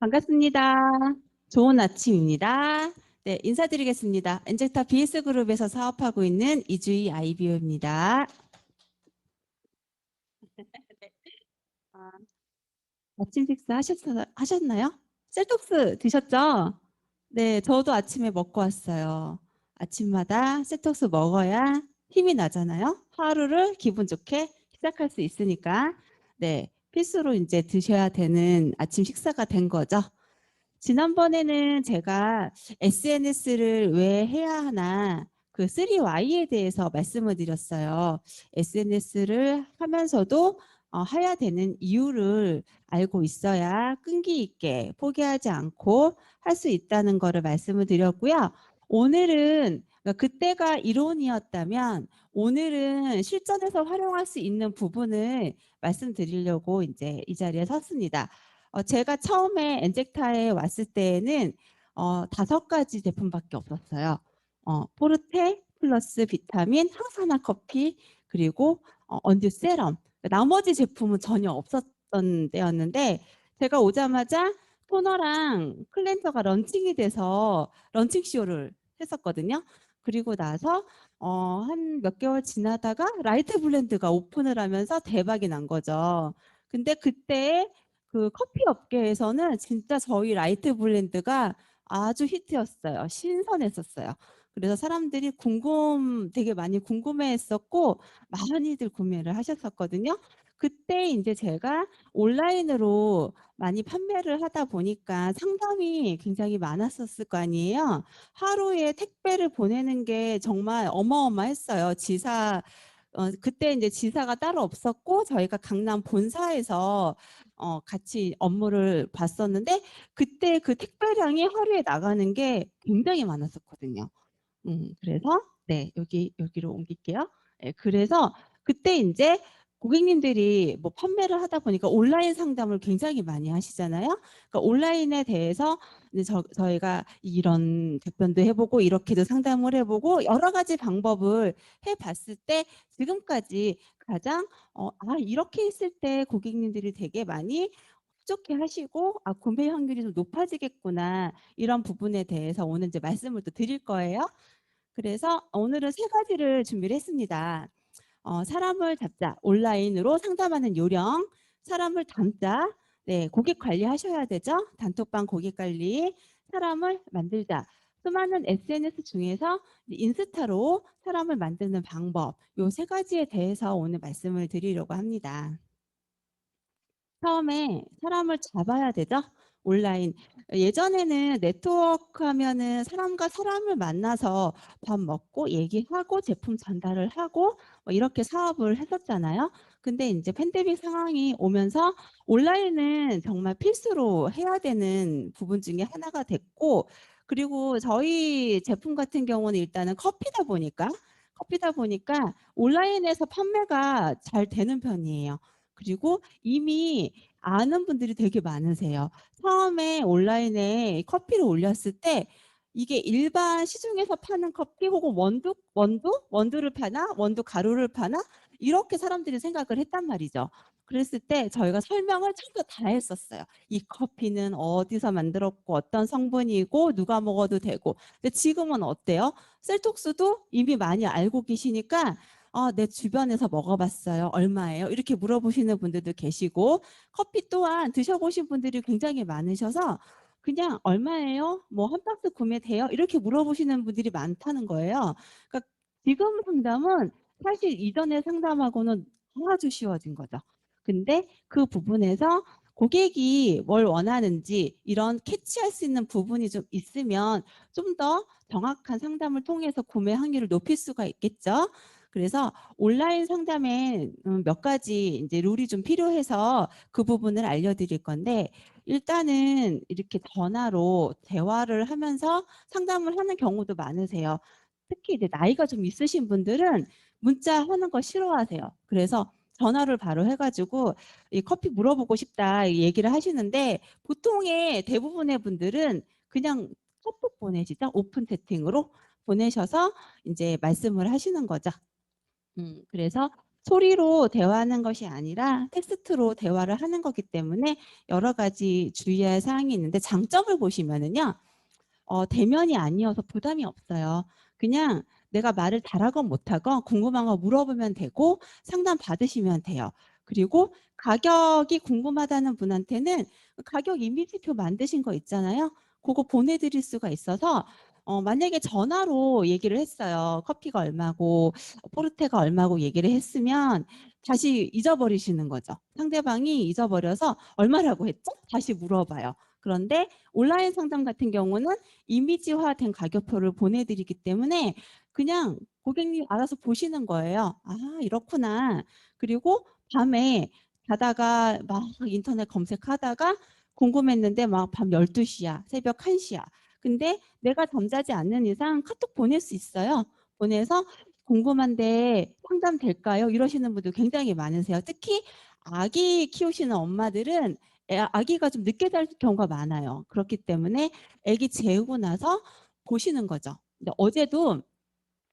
반갑습니다. 좋은 아침입니다. 네, 인사드리겠습니다. 엔젝타 BS그룹에서 사업하고 있는 이주희 IBO입니다. 아, 아침 식사 하셨나요? 셀톡스 드셨죠? 네, 저도 아침에 먹고 왔어요. 아침마다 셀톡스 먹어야 힘이 나잖아요. 하루를 기분 좋게 시작할 수 있으니까. 네, 필수로 이제 드셔야 되는 아침 식사가 된 거죠. 지난번에는 제가 SNS를 왜 해야 하나 그 3Y에 대해서 말씀을 드렸어요. SNS를 하면서도 해야 되는 이유를 알고 있어야 끈기 있게 포기하지 않고 할 수 있다는 거를 말씀을 드렸고요. 오늘은 그러니까 그때가 이론이었다면 오늘은 실전에서 활용할 수 있는 부분을 말씀드리려고 이제 이 자리에 섰습니다. 제가 처음에 엔젝타에 왔을 때에는 5가지 제품밖에 없었어요. 포르테 플러스 비타민, 항산화 커피, 그리고 언듀 세럼. 나머지 제품은 전혀 없었던 때였는데 제가 오자마자 토너랑 클렌저가 런칭이 돼서 런칭 쇼를 했었거든요. 그리고 나서 한 몇 개월 지나다가 라이트 블렌드가 오픈을 하면서 대박이 난 거죠. 근데 그때 그 커피 업계에서는 진짜 저희 라이트 블렌드가 아주 히트였어요. 신선했었어요. 그래서 사람들이 되게 많이 궁금해했었고 많이들 구매를 하셨었거든요. 그때 이제 제가 온라인으로 많이 판매를 하다 보니까 상담이 굉장히 많았었을 거 아니에요. 하루에 택배를 보내는 게 정말 어마어마했어요. 그때 이제 지사가 따로 없었고 저희가 강남 본사에서 같이 업무를 봤었는데 그때 그 택배량이 하루에 나가는 게 굉장히 많았었거든요. 그래서 네, 여기로 옮길게요. 네, 그래서 그때 이제 고객님들이 뭐 판매를 하다 보니까 온라인 상담을 굉장히 많이 하시잖아요. 그러니까 온라인에 대해서 이제 저희가 이런 답변도 해보고 이렇게도 상담을 해보고 여러 가지 방법을 해봤을 때 지금까지 가장 이렇게 했을 때 고객님들이 되게 많이 흡족해 하시고 구매 확률이 좀 높아지겠구나 이런 부분에 대해서 오늘 이제 말씀을 또 드릴 거예요. 그래서 오늘은 3가지를 준비를 했습니다. 사람을 잡자, 온라인으로 상담하는 요령, 사람을 담자, 네, 고객 관리하셔야 되죠. 단톡방 고객 관리, 사람을 만들자. 수많은 SNS 중에서 인스타로 사람을 만드는 방법, 요 3가지에 대해서 오늘 말씀을 드리려고 합니다. 처음에 사람을 잡아야 되죠. 온라인. 예전에는 네트워크 하면은 사람과 사람을 만나서 밥 먹고 얘기하고 제품 전달을 하고 뭐 이렇게 사업을 했었잖아요. 근데 이제 팬데믹 상황이 오면서 온라인은 정말 필수로 해야 되는 부분 중에 하나가 됐고 그리고 저희 제품 같은 경우는 일단은 커피다 보니까 온라인에서 판매가 잘 되는 편이에요. 그리고 이미 아는 분들이 되게 많으세요. 처음에 온라인에 커피를 올렸을 때 이게 일반 시중에서 파는 커피 혹은 원두를 파나 원두 가루를 파나 이렇게 사람들이 생각을 했단 말이죠. 그랬을 때 저희가 설명을 전부 다 했었어요. 이 커피는 어디서 만들었고 어떤 성분이고 누가 먹어도 되고. 근데 지금은 어때요? 셀톡스도 이미 많이 알고 계시니까 내 주변에서 먹어봤어요. 얼마예요? 이렇게 물어보시는 분들도 계시고 커피 또한 드셔보신 분들이 굉장히 많으셔서 그냥 얼마예요? 뭐 한 박스 구매돼요? 이렇게 물어보시는 분들이 많다는 거예요. 그러니까 지금 상담은 사실 이전에 상담하고는 아주 쉬워진 거죠. 근데 그 부분에서 고객이 뭘 원하는지 이런 캐치할 수 있는 부분이 좀 있으면 좀 더 정확한 상담을 통해서 구매 확률을 높일 수가 있겠죠. 그래서 온라인 상담에 몇 가지 이제 룰이 좀 필요해서 그 부분을 알려드릴 건데 일단은 이렇게 전화로 대화를 하면서 상담을 하는 경우도 많으세요. 특히 이제 나이가 좀 있으신 분들은 문자 하는 거 싫어하세요. 그래서 전화를 바로 해가지고 이 커피 물어보고 싶다 이 얘기를 하시는데 보통의 대부분의 분들은 그냥 카톡 보내시죠. 오픈 채팅으로 보내셔서 이제 말씀을 하시는 거죠. 그래서 소리로 대화하는 것이 아니라 텍스트로 대화를 하는 거기 때문에 여러 가지 주의할 사항이 있는데 장점을 보시면은요. 대면이 아니어서 부담이 없어요. 그냥 내가 말을 잘하건 못하건 궁금한 거 물어보면 되고 상담 받으시면 돼요. 그리고 가격이 궁금하다는 분한테는 가격 이미지표 만드신 거 있잖아요. 그거 보내드릴 수가 있어서 만약에 전화로 얘기를 했어요. 커피가 얼마고 포르테가 얼마고 얘기를 했으면 다시 잊어버리시는 거죠. 상대방이 잊어버려서 얼마라고 했죠? 다시 물어봐요. 그런데 온라인 상담 같은 경우는 이미지화된 가격표를 보내드리기 때문에 그냥 고객님 알아서 보시는 거예요. 아, 이렇구나. 그리고 밤에 자다가 막 인터넷 검색하다가 궁금했는데 막 밤 12시야, 새벽 1시야. 근데 내가 잠자지 않는 이상 카톡 보낼 수 있어요. 보내서 궁금한데 상담 될까요? 이러시는 분들 굉장히 많으세요. 특히 아기 키우시는 엄마들은 아기가 좀 늦게 잘 경우가 많아요. 그렇기 때문에 아기 재우고 나서 보시는 거죠. 근데 어제도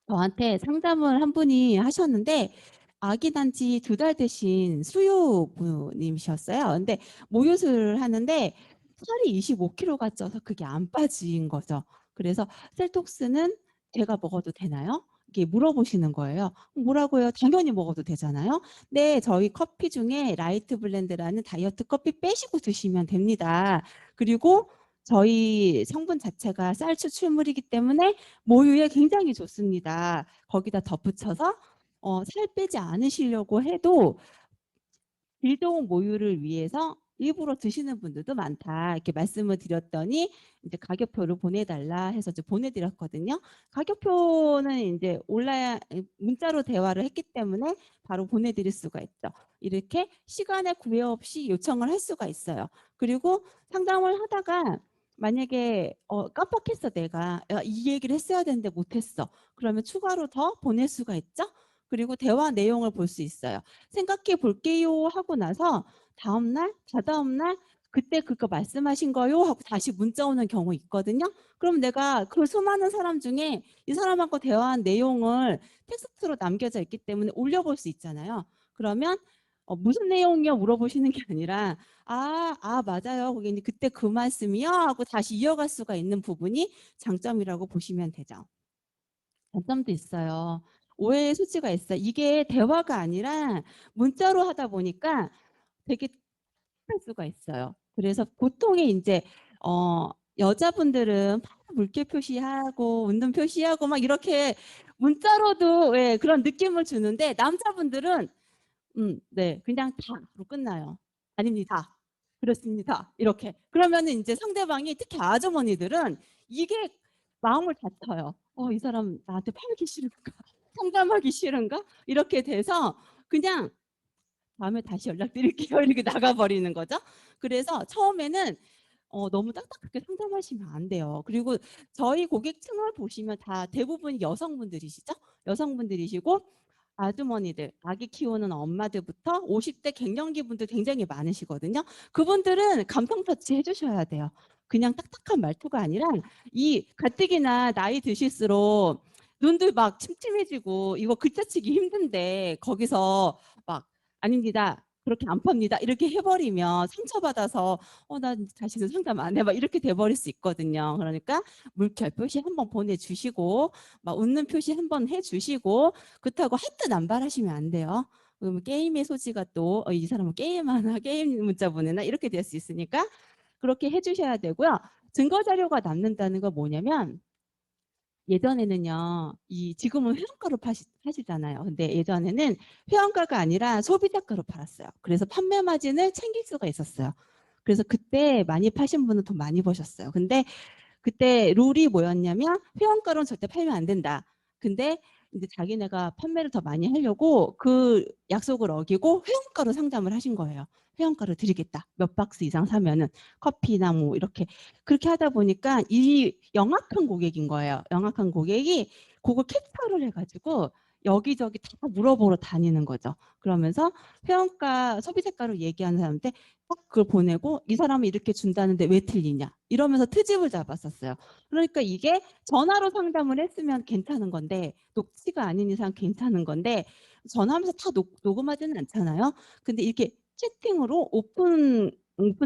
저한테 상담을 한 분이 하셨는데 아기 난지 2달 되신 수유부님이셨어요. 근데 모유수를 하는데 살이 25kg가 쪄서 그게 안 빠진 거죠. 그래서 셀톡스는 제가 먹어도 되나요? 이렇게 물어보시는 거예요. 뭐라고요? 당연히 먹어도 되잖아요. 네, 저희 커피 중에 라이트 블렌드라는 다이어트 커피 빼시고 드시면 됩니다. 그리고 저희 성분 자체가 쌀 추출물이기 때문에 모유에 굉장히 좋습니다. 거기다 덧붙여서 살 빼지 않으시려고 해도 일동 모유를 위해서 일부러 드시는 분들도 많다. 이렇게 말씀을 드렸더니 이제 가격표를 보내달라 해서 이제 보내드렸거든요. 가격표는 이제 온라인 문자로 대화를 했기 때문에 바로 보내드릴 수가 있죠. 이렇게 시간에 구애 없이 요청을 할 수가 있어요. 그리고 상담을 하다가 만약에 깜빡했어 내가 이 얘기를 했어야 되는데 못했어. 그러면 추가로 더 보낼 수가 있죠. 그리고 대화 내용을 볼 수 있어요. 생각해 볼게요 하고 나서 다음날, 다다음날 그때 그거 말씀하신 거요 하고 다시 문자 오는 경우 있거든요. 그럼 내가 그 수많은 사람 중에 이 사람하고 대화한 내용을 텍스트로 남겨져 있기 때문에 올려볼 수 있잖아요. 그러면 무슨 내용이요? 물어보시는 게 아니라 맞아요. 고객님 그때 그 말씀이요? 하고 다시 이어갈 수가 있는 부분이 장점이라고 보시면 되죠. 단점도 있어요. 오해의 소지가 있어요. 이게 대화가 아니라 문자로 하다 보니까 되게 할 수가 있어요. 그래서 보통의 이제 여자분들은 물결 표시하고 웃는 표시하고 막 이렇게 문자로도 예, 그런 느낌을 주는데 남자분들은 네, 그냥 다로 끝나요. 아닙니다. 그렇습니다. 이렇게. 그러면은 이제 상대방이 특히 아주머니들은 이게 마음을 다쳐요. 이 사람 나한테 팔기 싫은가? 상담하기 싫은가? 이렇게 돼서 그냥 다음에 다시 연락드릴게요. 이렇게 나가버리는 거죠. 그래서 처음에는 너무 딱딱하게 상담하시면 안 돼요. 그리고 저희 고객층을 보시면 다 대부분 여성분들이시죠? 여성분들이시고 아주머니들, 아기 키우는 엄마들부터 50대 갱년기 분들 굉장히 많으시거든요. 그분들은 감성 터치 해주셔야 돼요. 그냥 딱딱한 말투가 아니라 이 가뜩이나 나이 드실수록 눈도 막 침침해지고 이거 글자치기 힘든데 거기서 막 아닙니다. 그렇게 안 팝니다. 이렇게 해버리면 상처받아서 나 다시는 상담 안 해. 막 이렇게 돼버릴 수 있거든요. 그러니까 물결 표시 한번 보내주시고 막 웃는 표시 한번 해주시고 그렇다고 할 듯 안 말하시면 안 돼요. 그러면 게임의 소지가 또 이 사람은 게임하나 게임 문자 보내나 이렇게 될 수 있으니까 그렇게 해주셔야 되고요. 증거 자료가 남는다는 건 뭐냐면 예전에는요, 지금은 회원가로 파시잖아요. 근데 예전에는 회원가가 아니라 소비자가로 팔았어요. 그래서 판매 마진을 챙길 수가 있었어요. 그래서 그때 많이 파신 분은 돈 많이 버셨어요. 근데 그때 룰이 뭐였냐면 회원가로는 절대 팔면 안 된다. 근데 이제 자기네가 판매를 더 많이 하려고 그 약속을 어기고 회원가로 상담을 하신 거예요. 회원가로 드리겠다. 몇 박스 이상 사면은 커피나 뭐 이렇게 그렇게 하다 보니까 이 영악한 고객인 거예요. 영악한 고객이 그거 캡처를 해가지고 여기저기 다 물어보러 다니는 거죠. 그러면서 회원가 소비자가로 얘기하는 사람한테 딱 그걸 보내고 이 사람이 이렇게 준다는데 왜 틀리냐 이러면서 트집을 잡았었어요. 그러니까 이게 전화로 상담을 했으면 괜찮은 건데 녹취가 아닌 이상 괜찮은 건데 전화하면서 다 녹음하지는 않잖아요. 근데 이렇게 채팅으로 오픈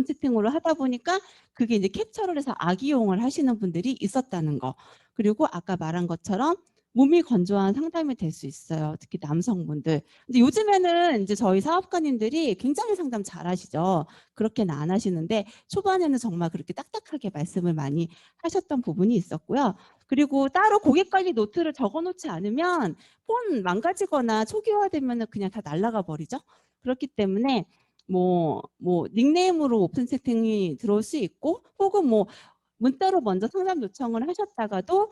채팅으로 하다 보니까 그게 이제 캡처를 해서 악이용을 하시는 분들이 있었다는 거. 그리고 아까 말한 것처럼 몸이 건조한 상담이 될 수 있어요. 특히 남성분들. 근데 요즘에는 이제 저희 사업가님들이 굉장히 상담 잘하시죠. 그렇게는 안 하시는데 초반에는 정말 그렇게 딱딱하게 말씀을 많이 하셨던 부분이 있었고요. 그리고 따로 고객 관리 노트를 적어 놓지 않으면 폰 망가지거나 초기화되면 그냥 다 날아가 버리죠. 그렇기 때문에 뭐 닉네임으로 오픈 채팅이 들어올 수 있고 혹은 뭐 문자로 먼저 상담 요청을 하셨다가도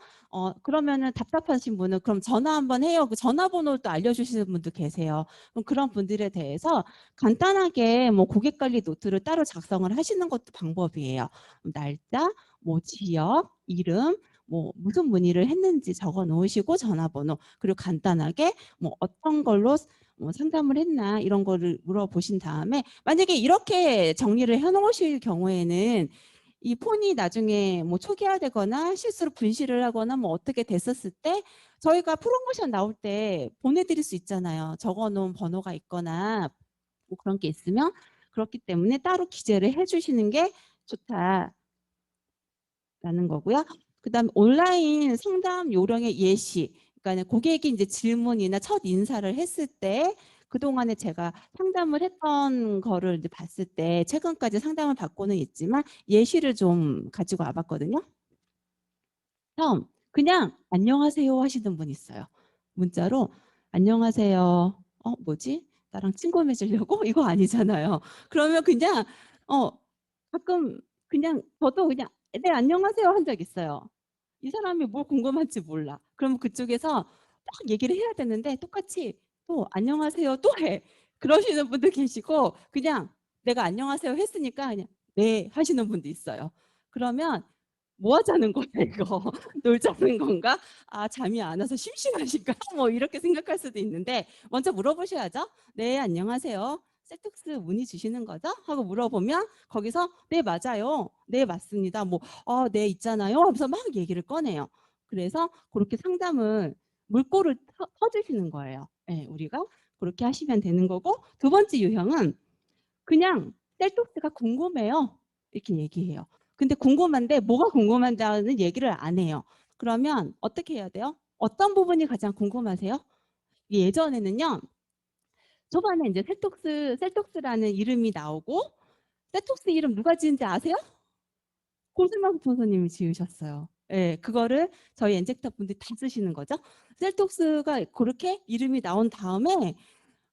그러면은 답답하신 분은 그럼 전화 한번 해요. 그 전화번호도 알려주시는 분도 계세요. 그럼 그런 분들에 대해서 간단하게 뭐 고객 관리 노트를 따로 작성을 하시는 것도 방법이에요. 날짜, 뭐 지역, 이름, 뭐 무슨 문의를 했는지 적어 놓으시고 전화번호 그리고 간단하게 뭐 어떤 걸로 뭐 상담을 했나 이런 거를 물어보신 다음에 만약에 이렇게 정리를 해놓으실 경우에는 이 폰이 나중에 뭐 초기화되거나 실수로 분실을 하거나 뭐 어떻게 됐었을 때 저희가 프로모션 나올 때 보내드릴 수 있잖아요. 적어놓은 번호가 있거나 뭐 그런 게 있으면 그렇기 때문에 따로 기재를 해주시는 게 좋다라는 거고요. 그다음 온라인 상담 요령의 예시. 그러니까 고객이 이제 질문이나 첫 인사를 했을 때 그동안에 제가 상담을 했던 거를 이제 봤을 때 최근까지 상담을 받고는 있지만 예시를 좀 가지고 와봤거든요. 처음 그냥 안녕하세요 하시는 분 있어요. 문자로 안녕하세요. 뭐지? 나랑 친구 맺으려고? 이거 아니잖아요. 그러면 그냥 어 가끔 그냥 저도 그냥 네 안녕하세요 한 적 있어요. 이 사람이 뭘 궁금한지 몰라. 그러면 그쪽에서 딱 얘기를 해야 되는데 똑같이 또 안녕하세요 또 해. 그러시는 분도 계시고 그냥 내가 안녕하세요 했으니까 그냥 네 하시는 분도 있어요. 그러면 뭐 하자는 거야 이거. 놀자는 건가? 아 잠이 안 와서 심심하신가? 뭐 이렇게 생각할 수도 있는데 먼저 물어보셔야죠. 네 안녕하세요. 셀톡스 문의 주시는 거죠? 하고 물어보면 거기서 네 맞아요. 네 맞습니다. 뭐 네 있잖아요. 하면서 막 얘기를 꺼내요. 그래서 그렇게 상담을 물꼬를 터주시는 거예요. 네, 우리가 그렇게 하시면 되는 거고 두 번째 유형은 그냥 셀톡스가 궁금해요. 이렇게 얘기해요. 근데 궁금한데 뭐가 궁금한다는 얘기를 안 해요. 그러면 어떻게 해야 돼요? 어떤 부분이 가장 궁금하세요? 예전에는요. 초반에 이제 셀톡스라는 이름이 나오고 셀톡스 이름 누가 지은지 아세요? 고슬만 선생님이 지으셨어요. 예, 그거를 저희 엔젝터 분들이 다 쓰시는 거죠. 셀톡스가 그렇게 이름이 나온 다음에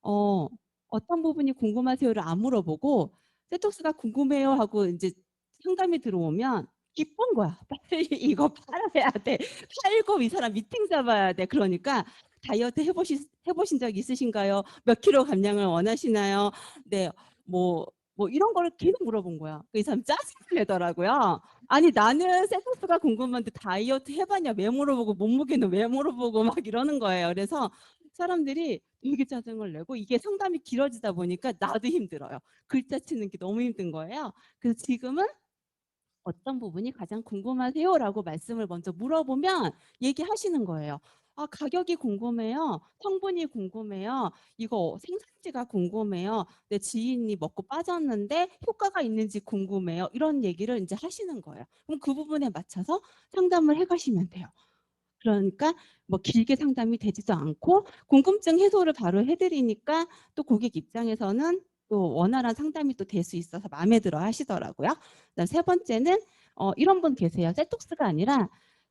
어, 어떤 부분이 궁금하세요를 안 물어보고 세톡스가 궁금해요 하고 이제 상담이 들어오면 기쁜 거야. 빨리 이거 팔아야 돼. 팔고 이 사람 미팅 잡아야 돼. 그러니까 다이어트 해보신 적 있으신가요? 몇 킬로 감량을 원하시나요? 네, 뭐 이런 거를 계속 물어본 거야. 이 사람 짜증을 내더라고요. 아니 나는 세톡스가 궁금한데 다이어트 해봤냐 왜 물어보고 몸무게는 왜 물어보고 막 이러는 거예요. 그래서 사람들이 되게 짜증을 내고 이게 상담이 길어지다 보니까 나도 힘들어요. 글자 치는 게 너무 힘든 거예요. 그래서 지금은 어떤 부분이 가장 궁금하세요? 라고 말씀을 먼저 물어보면 얘기하시는 거예요. 아, 가격이 궁금해요. 성분이 궁금해요. 이거 생산지가 궁금해요. 내 지인이 먹고 빠졌는데 효과가 있는지 궁금해요. 이런 얘기를 이제 하시는 거예요. 그럼 그 부분에 맞춰서 상담을 해가시면 돼요. 그러니까 뭐 길게 상담이 되지도 않고 궁금증 해소를 바로 해드리니까 또 고객 입장에서는 또 원활한 상담이 또 될 수 있어서 마음에 들어 하시더라고요. 그다음 세 번째는 이런 분 계세요. 셀톡스가 아니라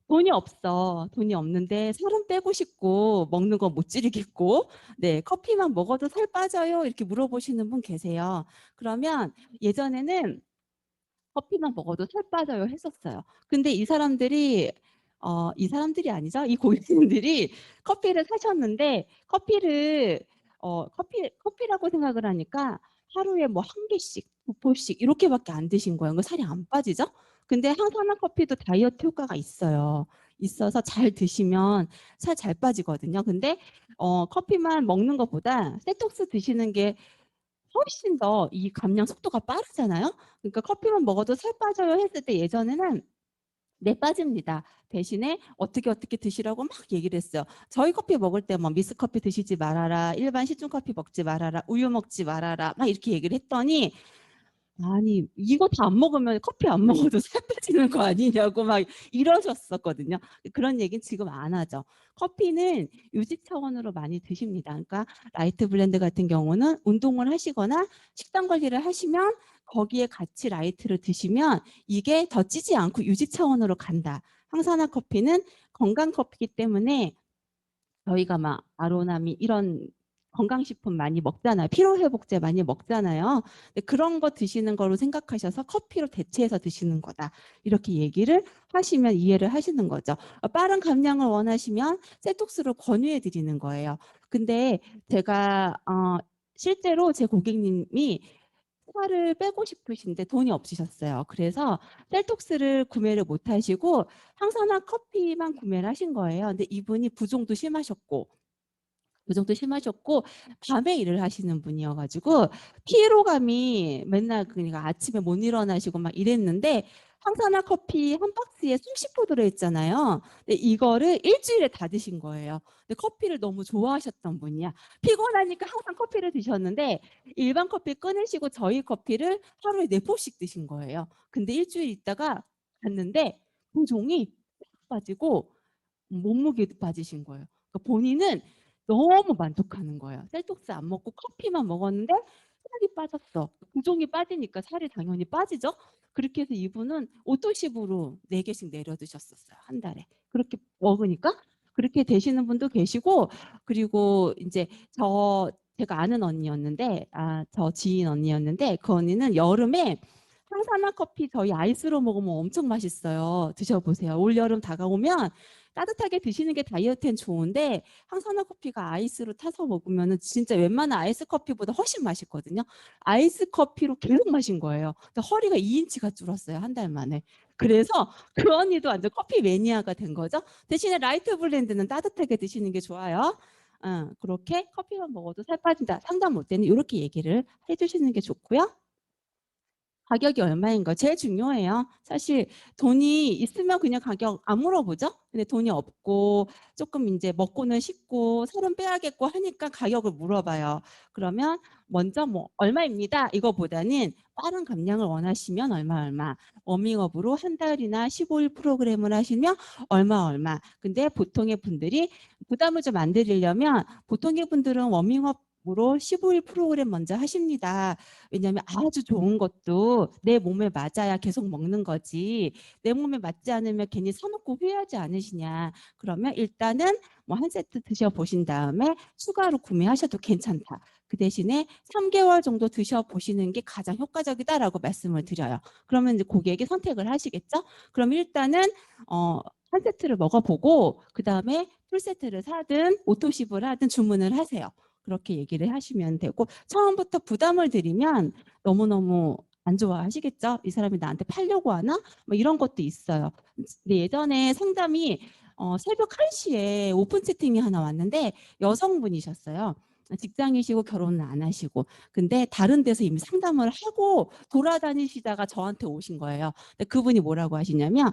돈이 없어. 돈이 없는데 살은 빼고 싶고 먹는 거 못 줄이겠고 네 커피만 먹어도 살 빠져요. 이렇게 물어보시는 분 계세요. 그러면 예전에는 커피만 먹어도 살 빠져요 했었어요. 근데 이 사람들이 아니죠. 이 고객님들이 커피를 사셨는데 커피라고 생각을 하니까 하루에 뭐 한 개씩, 두 포씩 이렇게밖에 안 드신 거예요. 그 살이 안 빠지죠? 근데 항산화 커피도 다이어트 효과가 있어요. 있어서 잘 드시면 살 잘 빠지거든요. 근데 커피만 먹는 것보다 세톡스 드시는 게 훨씬 더 이 감량 속도가 빠르잖아요. 그러니까 커피만 먹어도 살 빠져요 했을 때 예전에는 네, 빠집니다. 대신에 어떻게 드시라고 막 얘기를 했어요. 저희 커피 먹을 때 뭐 미스 커피 드시지 말아라, 일반 시중 커피 먹지 말아라, 우유 먹지 말아라, 막 이렇게 얘기를 했더니 아니 이거 다 안 먹으면 커피 안 먹어도 살 빠지는 거 아니냐고 막 이러셨었거든요. 그런 얘기는 지금 안 하죠. 커피는 유지 차원으로 많이 드십니다. 그러니까 라이트 블렌드 같은 경우는 운동을 하시거나 식단 관리를 하시면 거기에 같이 라이트를 드시면 이게 더 찌지 않고 유지 차원으로 간다. 항산화 커피는 건강 커피이기 때문에 저희가 막 아로나미 이런 건강식품 많이 먹잖아요. 피로회복제 많이 먹잖아요. 근데 그런 거 드시는 거로 생각하셔서 커피로 대체해서 드시는 거다. 이렇게 얘기를 하시면 이해를 하시는 거죠. 빠른 감량을 원하시면 셀톡스를 권유해 드리는 거예요. 근데 제가 실제로 제 고객님이 살을 빼고 싶으신데 돈이 없으셨어요. 그래서 셀톡스를 구매를 못 하시고 항산화 커피만 구매를 하신 거예요. 근데 이분이 부종도 심하셨고 밤에 일을 하시는 분이어가지고 피로감이 맨날 그러니까 아침에 못 일어나시고 막 이랬는데 항산화 커피 한 박스에 수십 포 들어있잖아요. 근데 이거를 일주일에 다 드신 거예요. 근데 커피를 너무 좋아하셨던 분이야. 피곤하니까 항상 커피를 드셨는데 일반 커피 끊으시고 저희 커피를 하루에 4포씩 드신 거예요. 근데 일주일 있다가 갔는데 부종이 빠지고 몸무게도 빠지신 거예요. 그러니까 본인은 너무 만족하는 거예요. 셀톡스 안 먹고 커피만 먹었는데 살이 빠졌어. 부종이 빠지니까 살이 당연히 빠지죠. 그렇게 해서 이분은 오토십으로 4개씩 내려 드셨었어요. 한 달에. 그렇게 먹으니까 그렇게 되시는 분도 계시고 그리고 이제 제가 아는 언니였는데 저 지인 언니였는데 그 언니는 여름에 항산화 커피 저희 아이스로 먹으면 엄청 맛있어요. 드셔보세요. 올 여름 다가오면 따뜻하게 드시는 게 다이어트엔 좋은데 항산화 커피가 아이스로 타서 먹으면 진짜 웬만한 아이스 커피보다 훨씬 맛있거든요. 아이스 커피로 계속 마신 거예요. 근데 허리가 2인치가 줄었어요. 한 달 만에. 그래서 그 언니도 완전 커피 매니아가 된 거죠. 대신에 라이트 블렌드는 따뜻하게 드시는 게 좋아요. 그렇게 커피만 먹어도 살 빠진다. 상담 못 되는 이렇게 얘기를 해주시는 게 좋고요. 가격이 얼마인 거 제일 중요해요. 사실 돈이 있으면 그냥 가격 안 물어보죠. 근데 돈이 없고 조금 이제 먹고는 싶고 살은 빼야겠고 하니까 가격을 물어봐요. 그러면 먼저 뭐 얼마입니다. 이거보다는 빠른 감량을 원하시면 얼마 워밍업으로 한 달이나 15일 프로그램을 하시면 얼마 근데 보통의 분들이 부담을 좀 안 드리려면 보통의 분들은 워밍업 으로 15일 프로그램 먼저 하십니다. 왜냐하면 아주 좋은 것도 내 몸에 맞아야 계속 먹는 거지. 내 몸에 맞지 않으면 괜히 사놓고 후회하지 않으시냐. 그러면 일단은 뭐 한 세트 드셔보신 다음에 추가로 구매하셔도 괜찮다. 그 대신에 3개월 정도 드셔보시는 게 가장 효과적이다라고 말씀을 드려요. 그러면 이제 고객이 선택을 하시겠죠? 그럼 일단은 한 세트를 먹어보고 그 다음에 풀세트를 사든 오토십을 하든 주문을 하세요. 그렇게 얘기를 하시면 되고 처음부터 부담을 드리면 너무너무 안 좋아하시겠죠? 이 사람이 나한테 팔려고 하나? 뭐 이런 것도 있어요. 근데 예전에 상담이 새벽 1시에 오픈 채팅이 하나 왔는데 여성분이셨어요. 직장이시고 결혼은 안 하시고 근데 다른 데서 이미 상담을 하고 돌아다니시다가 저한테 오신 거예요. 근데 그분이 뭐라고 하시냐면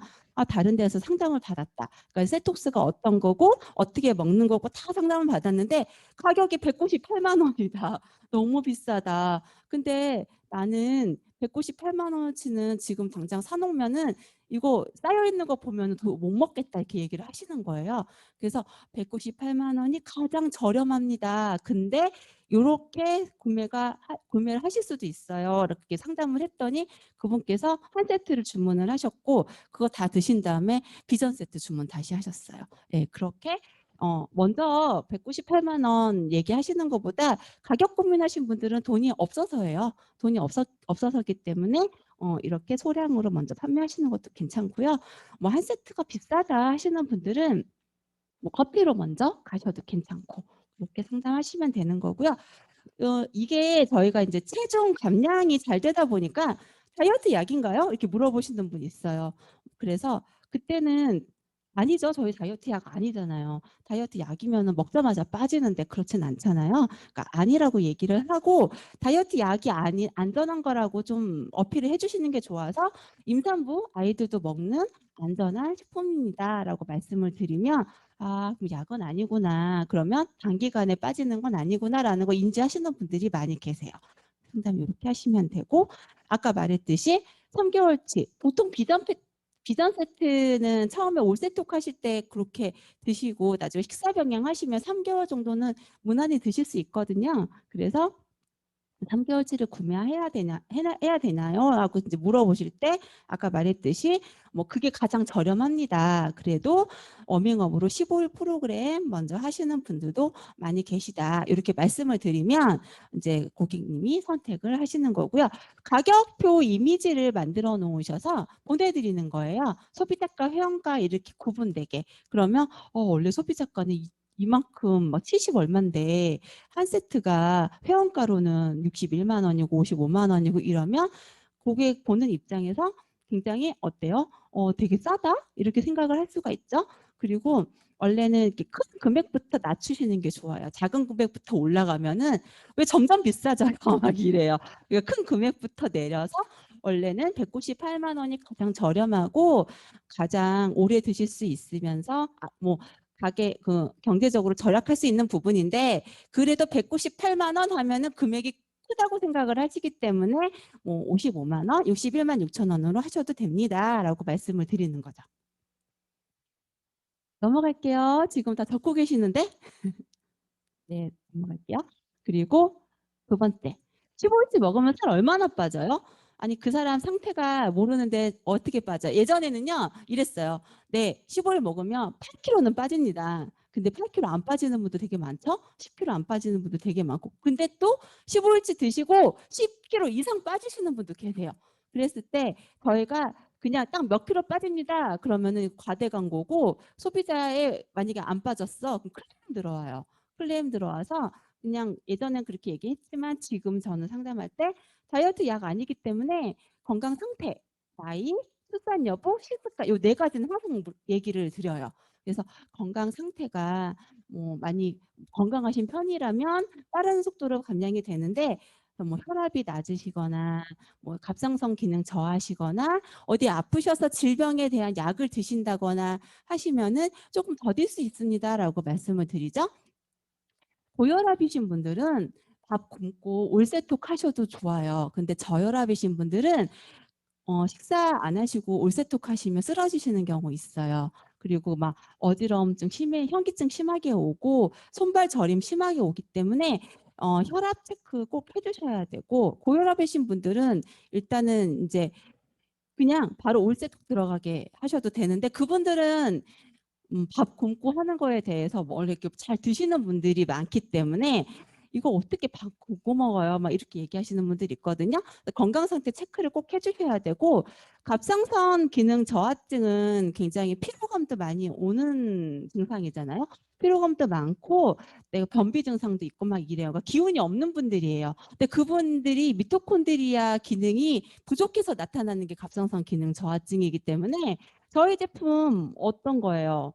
다른 데서 상담을 받았다. 그러니까 세톡스가 어떤 거고 어떻게 먹는 거고 다 상담을 받았는데 가격이 198만 원이다. 너무 비싸다. 근데 나는 198만 원어치는 지금 당장 사놓으면은 이거 쌓여있는 거 보면 못 먹겠다 이렇게 얘기를 하시는 거예요. 그래서 198만 원이 가장 저렴합니다. 근데 이렇게 구매를 하실 수도 있어요. 이렇게 상담을 했더니 그분께서 한 세트를 주문을 하셨고 그거 다 드신 다음에 비전 세트 주문 다시 하셨어요. 네, 그렇게 먼저 198만 원 얘기하시는 것보다 가격 고민하신 분들은 돈이 없어서예요. 돈이 없어서기 때문에 이렇게 소량으로 먼저 판매하시는 것도 괜찮고요. 뭐 한 세트가 비싸다 하시는 분들은 뭐 커피로 먼저 가셔도 괜찮고 그렇게 상담하시면 되는 거고요. 이게 저희가 이제 체중 감량이 잘 되다 보니까 다이어트 약인가요? 이렇게 물어보시는 분이 있어요. 그래서 그때는 아니죠. 저희 다이어트 약 아니잖아요. 다이어트 약이면은 먹자마자 빠지는데 그렇진 않잖아요. 그러니까 아니라고 얘기를 하고 다이어트 약이 아니 안전한 거라고 좀 어필을 해주시는 게 좋아서 임산부 아이들도 먹는 안전한 식품입니다라고 말씀을 드리면 아, 그럼 약은 아니구나. 그러면 단기간에 빠지는 건 아니구나라는 거 인지하시는 분들이 많이 계세요. 상담 이렇게 하시면 되고 아까 말했듯이 3개월치 보통 비전 세트는 처음에 올세톡 하실 때 그렇게 드시고 나중에 식사 병행하시면 3개월 정도는 무난히 드실 수 있거든요. 그래서 3개월치를 구매해야 해야 되나요? 라고 이제 물어보실 때 아까 말했듯이 뭐 그게 가장 저렴합니다. 그래도 워밍업으로 15일 프로그램 먼저 하시는 분들도 많이 계시다. 이렇게 말씀을 드리면 이제 고객님이 선택을 하시는 거고요. 가격표 이미지를 만들어 놓으셔서 보내드리는 거예요. 소비자가 회원가 이렇게 구분되게. 그러면 원래 소비자가는 이만큼 막 70 얼만데 한 세트가 회원가로는 61만 원이고 55만 원이고 이러면 고객 보는 입장에서 굉장히 어때요? 되게 싸다? 이렇게 생각을 할 수가 있죠. 그리고 원래는 이렇게 큰 금액부터 낮추시는 게 좋아요. 작은 금액부터 올라가면은 왜 점점 비싸져요? 막 이래요. 그러니까 큰 금액부터 내려서 원래는 198만 원이 가장 저렴하고 가장 오래 드실 수 있으면서 뭐 가게 그 경제적으로 절약할 수 있는 부분인데 그래도 198만 원 하면은 금액이 크다고 생각을 하시기 때문에 뭐 55만 원, 61만 6천 원으로 하셔도 됩니다라고 말씀을 드리는 거죠. 넘어갈게요. 지금 다 적고 계시는데? 네, 넘어갈게요. 그리고 두 번째, 15일치 먹으면 살 얼마나 빠져요? 아니 그 사람 상태가 모르는데 어떻게 빠져? 예전에는요 이랬어요. 네, 15일 먹으면 8kg는 빠집니다. 근데 8kg 안 빠지는 분도 되게 많죠? 10kg 안 빠지는 분도 되게 많고. 근데 또 15일치 드시고 10kg 이상 빠지시는 분도 계세요. 그랬을 때 저희가 그냥 딱 몇 킬로 빠집니다. 그러면은 과대 광고고 소비자의 만약에 안 빠졌어. 그럼 클레임 들어와요. 클레임 들어와서 그냥 예전엔 그렇게 얘기했지만 지금 저는 상담할 때 다이어트 약 아니기 때문에 건강 상태, 나이, 출산 여부, 식습관 요 네 가지는 항상 얘기를 드려요. 그래서 건강 상태가 뭐 많이 건강하신 편이라면 빠른 속도로 감량이 되는데 뭐 혈압이 낮으시거나 뭐 갑상선 기능 저하시거나 어디 아프셔서 질병에 대한 약을 드신다거나 하시면은 조금 더딜 수 있습니다라고 말씀을 드리죠. 고혈압이신 분들은 밥 굶고 올세톡 하셔도 좋아요. 근데 저혈압이신 분들은 식사 안 하시고 올세톡 하시면 쓰러지시는 경우 있어요. 그리고 막 어지러움증 심해, 현기증 심하게 오고 손발 저림 심하게 오기 때문에 혈압 체크 꼭 해주셔야 되고 고혈압이신 분들은 일단은 이제 그냥 바로 올세톡 들어가게 하셔도 되는데 그분들은 밥 굶고 하는 거에 대해서 뭐 이렇게 잘 드시는 분들이 많기 때문에 이거 어떻게 밥 굶고 먹어요? 막 이렇게 얘기하시는 분들이 있거든요. 건강 상태 체크를 꼭 해주셔야 되고 갑상선 기능 저하증은 굉장히 피로감도 많이 오는 증상이잖아요. 피로감도 많고 내가 변비 증상도 있고 막 이래요. 그러니까 기운이 없는 분들이에요. 근데 그분들이 미토콘드리아 기능이 부족해서 나타나는 게 갑상선 기능 저하증이기 때문에 저희 제품 어떤 거예요?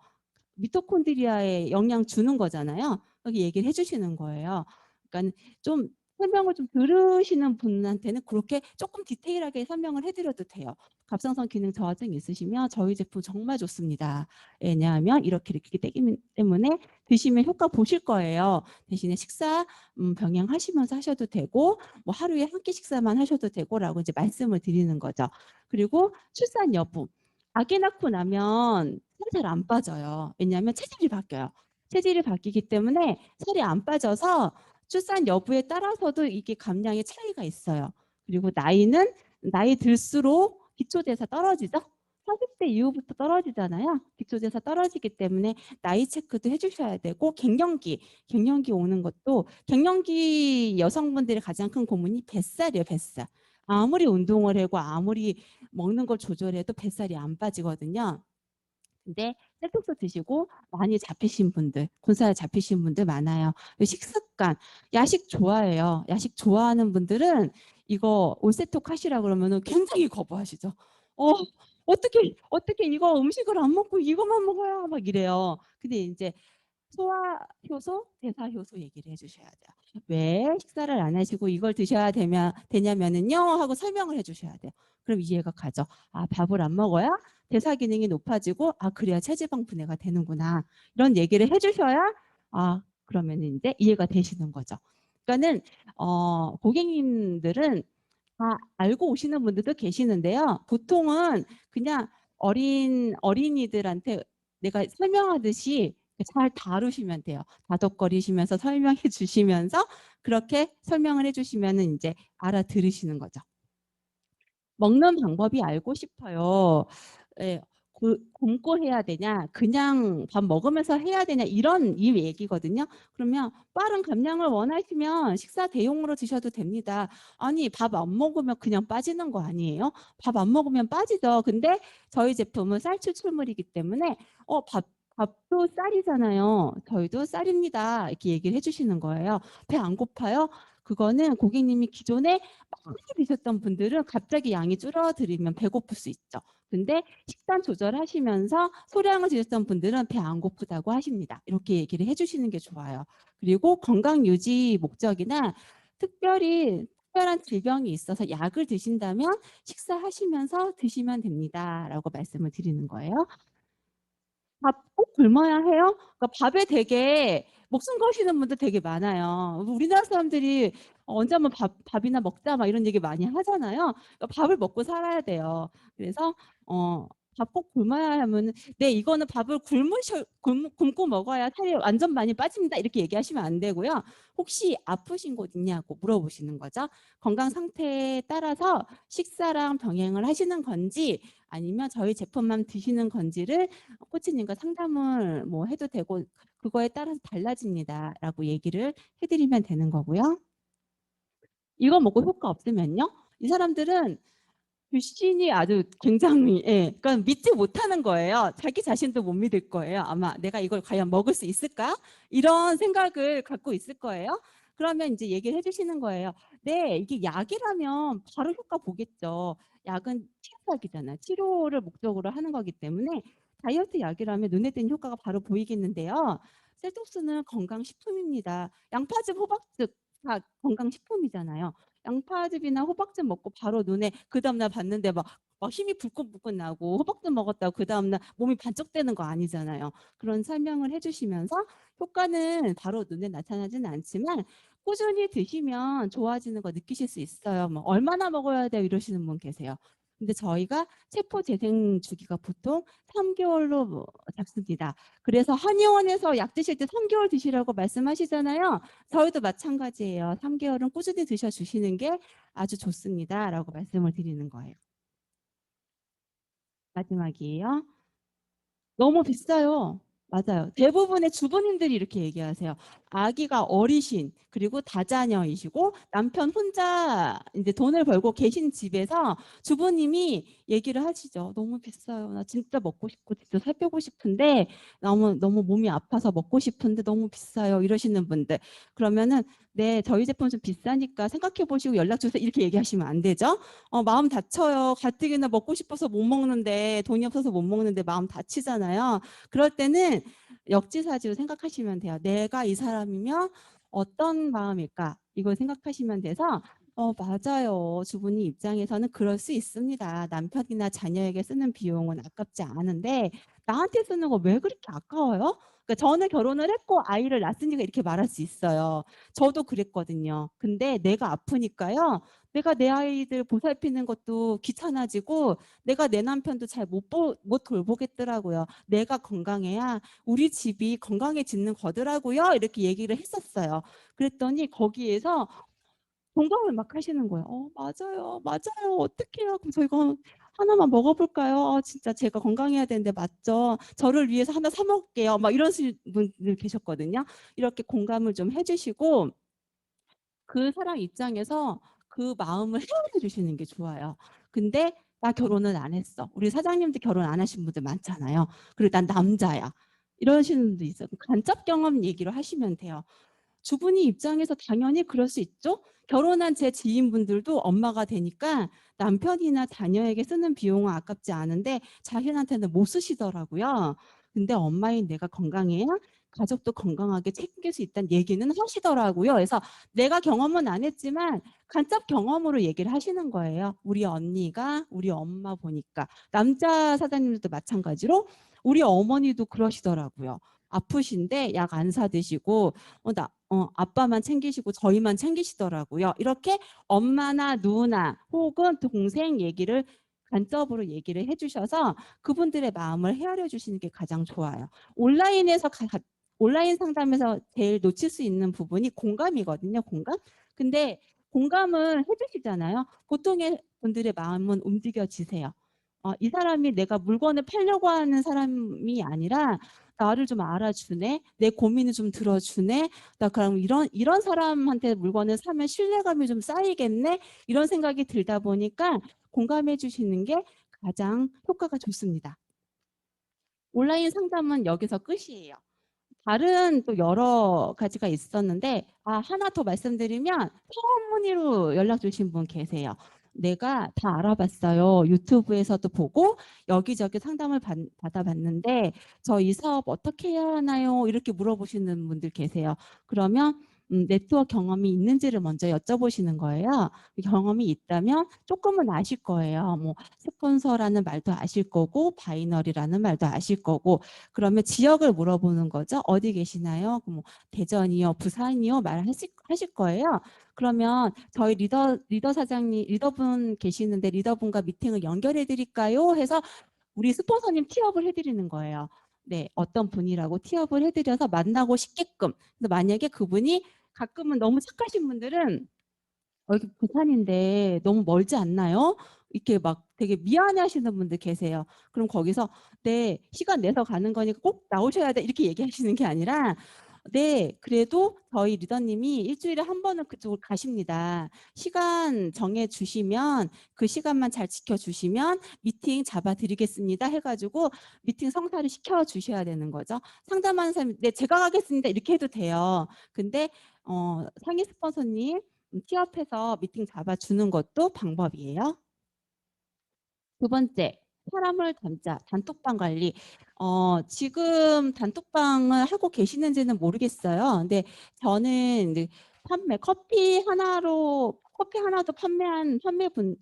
미토콘드리아에 영향 주는 거잖아요. 여기 얘기를 해주시는 거예요. 그러니까 좀 설명을 좀 들으시는 분한테는 그렇게 조금 디테일하게 설명을 해드려도 돼요. 갑상선 기능 저하증 있으시면 저희 제품 정말 좋습니다. 왜냐하면 이렇게 되기 때문에 드시면 효과 보실 거예요. 대신에 식사 병행하시면서 하셔도 되고 뭐 하루에 한 끼 식사만 하셔도 되고라고 이제 말씀을 드리는 거죠. 그리고 출산 여부. 아기 낳고 나면 살이 잘 안 빠져요. 왜냐하면 체질이 바뀌어요. 체질이 바뀌기 때문에 살이 안 빠져서 출산 여부에 따라서도 이게 감량의 차이가 있어요. 그리고 나이 들수록 기초대사 떨어지죠. 40대 이후부터 떨어지잖아요. 기초대사 떨어지기 때문에 나이 체크도 해주셔야 되고 갱년기 오는 것도 갱년기 여성분들의 가장 큰 고민이 뱃살이에요. 뱃살. 아무리 운동을 하고 아무리 먹는 걸 조절해도 뱃살이 안 빠지거든요. 근데 셀톡스 드시고 많이 잡히신 분들, 군살 잡히신 분들 많아요. 식습관, 야식 좋아해요. 야식 좋아하는 분들은 이거 올세톡 하시라 그러면 굉장히 거부하시죠. 어, 어떻게 이거 음식을 안 먹고 이것만 먹어야 막 이래요. 근데 이제 소화 효소, 대사 효소 얘기를 해주셔야 돼요. 왜 식사를 안 하시고 이걸 드셔야 되냐면은요 하고 설명을 해주셔야 돼요. 그럼 이해가 가죠. 아, 밥을 안 먹어야 대사 기능이 높아지고 아, 그래야 체지방 분해가 되는구나. 이런 얘기를 해주셔야 아, 그러면 이제 이해가 되시는 거죠. 그러니까는 고객님들은 다 알고 오시는 분들도 계시는데요. 보통은 그냥 어린이들한테 내가 설명하듯이 잘 다루시면 돼요. 다독거리시면서 설명해 주시면서 그렇게 설명을 해 주시면은 이제 알아들으시는 거죠. 먹는 방법이 알고 싶어요. 예, 굶고 해야 되냐, 그냥 밥 먹으면서 해야 되냐 이런 이 얘기거든요. 그러면 빠른 감량을 원하시면 식사 대용으로 드셔도 됩니다. 아니 밥 안 먹으면 그냥 빠지는 거 아니에요? 밥 안 먹으면 빠지죠. 근데 저희 제품은 쌀 추출물이기 때문에 밥도 쌀이잖아요. 저희도 쌀입니다. 이렇게 얘기를 해주시는 거예요. 배 안 고파요? 그거는 고객님이 기존에 많이 드셨던 분들은 갑자기 양이 줄어들면 배고플 수 있죠. 근데 식단 조절하시면서 소량을 드셨던 분들은 배 안 고프다고 하십니다. 이렇게 얘기를 해주시는 게 좋아요. 그리고 건강 유지 목적이나 특별한 질병이 있어서 약을 드신다면 식사하시면서 드시면 됩니다. 라고 말씀을 드리는 거예요. 밥 꼭 굶어야 해요? 그러니까 밥에 되게 목숨 거시는 분들 되게 많아요. 우리나라 사람들이 언제 한번 밥이나 먹자 막 이런 얘기 많이 하잖아요. 그러니까 밥을 먹고 살아야 돼요. 그래서 밥 꼭 굶어야 하면 네 이거는 밥을 굶고 먹어야 살이 완전 많이 빠집니다. 이렇게 얘기하시면 안 되고요. 혹시 아프신 곳 있냐고 물어보시는 거죠. 건강 상태에 따라서 식사랑 병행을 하시는 건지 아니면 저희 제품만 드시는 건지를 코치님과 상담을 뭐 해도 되고 그거에 따라서 달라집니다라고 얘기를 해드리면 되는 거고요. 이거 먹고 효과 없으면요? 이 사람들은 불신이 아주 굉장히 그러니까 믿지 못하는 거예요. 자기 자신도 못 믿을 거예요. 아마 내가 이걸 과연 먹을 수 있을까? 이런 생각을 갖고 있을 거예요. 그러면 이제 얘기를 해주시는 거예요. 네, 이게 약이라면 바로 효과 보겠죠. 약은 치료약이잖아요. 치료를 목적으로 하는 거기 때문에 다이어트 약이라면 눈에 띄는 효과가 바로 보이겠는데요. 셀톡스는 건강식품입니다. 양파즙, 호박즙 다 건강식품이잖아요. 양파즙이나 호박즙 먹고 바로 눈에 그 다음날 봤는데 막 힘이 불끈불끈 나고 호박즙 먹었다고 그 다음날 몸이 반쪽되는 거 아니잖아요. 그런 설명을 해주시면서 효과는 바로 눈에 나타나지는 않지만 꾸준히 드시면 좋아지는 거 느끼실 수 있어요. 뭐 얼마나 먹어야 돼요 이러시는 분 계세요. 근데 저희가 세포 재생 주기가 보통 3개월로 잡습니다. 그래서 한의원에서 약 드실 때 3개월 드시라고 말씀하시잖아요. 저희도 마찬가지예요. 3개월은 꾸준히 드셔주시는 게 아주 좋습니다. 라고 말씀을 드리는 거예요. 마지막이에요. 너무 비싸요. 맞아요. 대부분의 주부님들이 이렇게 얘기하세요. 아기가 어리신 그리고 다자녀이시고 남편 혼자 이제 돈을 벌고 계신 집에서 주부님이 얘기를 하시죠. 너무 비싸요. 나 진짜 먹고 싶고 진짜 살 빼고 싶은데 너무 몸이 아파서 먹고 싶은데 너무 비싸요. 이러시는 분들. 그러면은 네, 저희 제품 좀 비싸니까 생각해 보시고 연락 주세요. 이렇게 얘기하시면 안 되죠. 마음 다쳐요. 가뜩이나 먹고 싶어서 못 먹는데 돈이 없어서 못 먹는데 마음 다치잖아요. 그럴 때는 역지사지로 생각하시면 돼요. 내가 이 사람이면 어떤 마음일까? 이걸 생각하시면 돼서 맞아요. 주부님 입장에서는 그럴 수 있습니다. 남편이나 자녀에게 쓰는 비용은 아깝지 않은데 나한테 쓰는 거 왜 그렇게 아까워요? 그러니까 저는 결혼을 했고 아이를 낳았으니까 이렇게 말할 수 있어요. 저도 그랬거든요. 근데 내가 아프니까요. 내가 내 아이들 보살피는 것도 귀찮아지고 내가 내 남편도 잘 못 돌보겠더라고요. 내가 건강해야 우리 집이 건강해지는 거더라고요. 이렇게 얘기를 했었어요. 그랬더니 거기에서 공감을 막 하시는 거예요. 맞아요. 맞아요. 어떡해요. 그럼 저 이거 하나만 먹어볼까요? 진짜 제가 건강해야 되는데 맞죠? 저를 위해서 하나 사 먹을게요. 막 이러신 분들 계셨거든요. 이렇게 공감을 좀 해주시고 그 사람 입장에서 그 마음을 헤아려 주시는 게 좋아요. 근데 나 결혼은 안 했어. 우리 사장님도 결혼 안 하신 분들 많잖아요. 그리고 난 남자야. 이러시는 분도 있어요. 간접 경험 얘기를 하시면 돼요. 주부님 입장에서 당연히 그럴 수 있죠. 결혼한 제 지인분들도 엄마가 되니까 남편이나 자녀에게 쓰는 비용은 아깝지 않은데 자신한테는 못 쓰시더라고요. 근데 엄마인 내가 건강해야 가족도 건강하게 챙길 수 있다는 얘기는 하시더라고요. 그래서 내가 경험은 안 했지만 간접 경험으로 얘기를 하시는 거예요. 우리 언니가 우리 엄마 보니까. 남자 사장님들도 마찬가지로 우리 어머니도 그러시더라고요. 아프신데 약 안 사드시고 아빠만 챙기시고 저희만 챙기시더라고요. 이렇게 엄마나 누나 혹은 동생 얘기를 간접으로 얘기를 해주셔서 그분들의 마음을 헤아려 주시는 게 가장 좋아요. 온라인 상담에서 제일 놓칠 수 있는 부분이 공감이거든요. 공감. 근데 공감은 해주시잖아요. 보통의 분들의 마음은 움직여지세요. 이 사람이 내가 물건을 팔려고 하는 사람이 아니라 나를 좀 알아주네, 내 고민을 좀 들어주네, 나 그럼 이런 사람한테 물건을 사면 신뢰감이 좀 쌓이겠네, 이런 생각이 들다 보니까 공감해 주시는 게 가장 효과가 좋습니다. 온라인 상담은 여기서 끝이에요. 다른 또 여러 가지가 있었는데 하나 더 말씀드리면 처음 문의로 연락 주신 분 계세요. 내가 다 알아봤어요. 유튜브에서도 보고 여기저기 상담을 받아봤는데 저 이 사업 어떻게 해야 하나요? 이렇게 물어보시는 분들 계세요. 그러면 네트워크 경험이 있는지를 먼저 여쭤보시는 거예요. 경험이 있다면 조금은 아실 거예요. 뭐 스폰서라는 말도 아실 거고 바이너리라는 말도 아실 거고 그러면 지역을 물어보는 거죠. 어디 계시나요? 뭐 대전이요, 부산이요 말하실 거예요. 그러면 저희 리더 사장님, 리더분 계시는데 리더분과 미팅을 연결해 드릴까요? 해서 우리 스폰서님 티업을 해드리는 거예요. 네, 어떤 분이라고 티업을 해드려서 만나고 싶게끔. 그래서 만약에 그분이 가끔은 너무 착하신 분들은 여기 부산인데 너무 멀지 않나요? 이렇게 막 되게 미안해하시는 분들 계세요. 그럼 거기서 네, 시간 내서 가는 거니까 꼭 나오셔야 돼 이렇게 얘기하시는 게 아니라 네, 그래도 저희 리더님이 일주일에 한 번은 그쪽을 가십니다. 시간 정해 주시면 그 시간만 잘 지켜 주시면 미팅 잡아 드리겠습니다 해가지고 미팅 성사를 시켜 주셔야 되는 거죠. 상담하는 사람이 네, 제가 가겠습니다 이렇게 해도 돼요. 근데 상위 스폰서님 티업해서 미팅 잡아주는 것도 방법이에요. 두 번째, 사람을 담자, 단톡방 관리. 지금 단톡방을 하고 계시는지는 모르겠어요. 근데 저는 이제 커피 하나도 판매한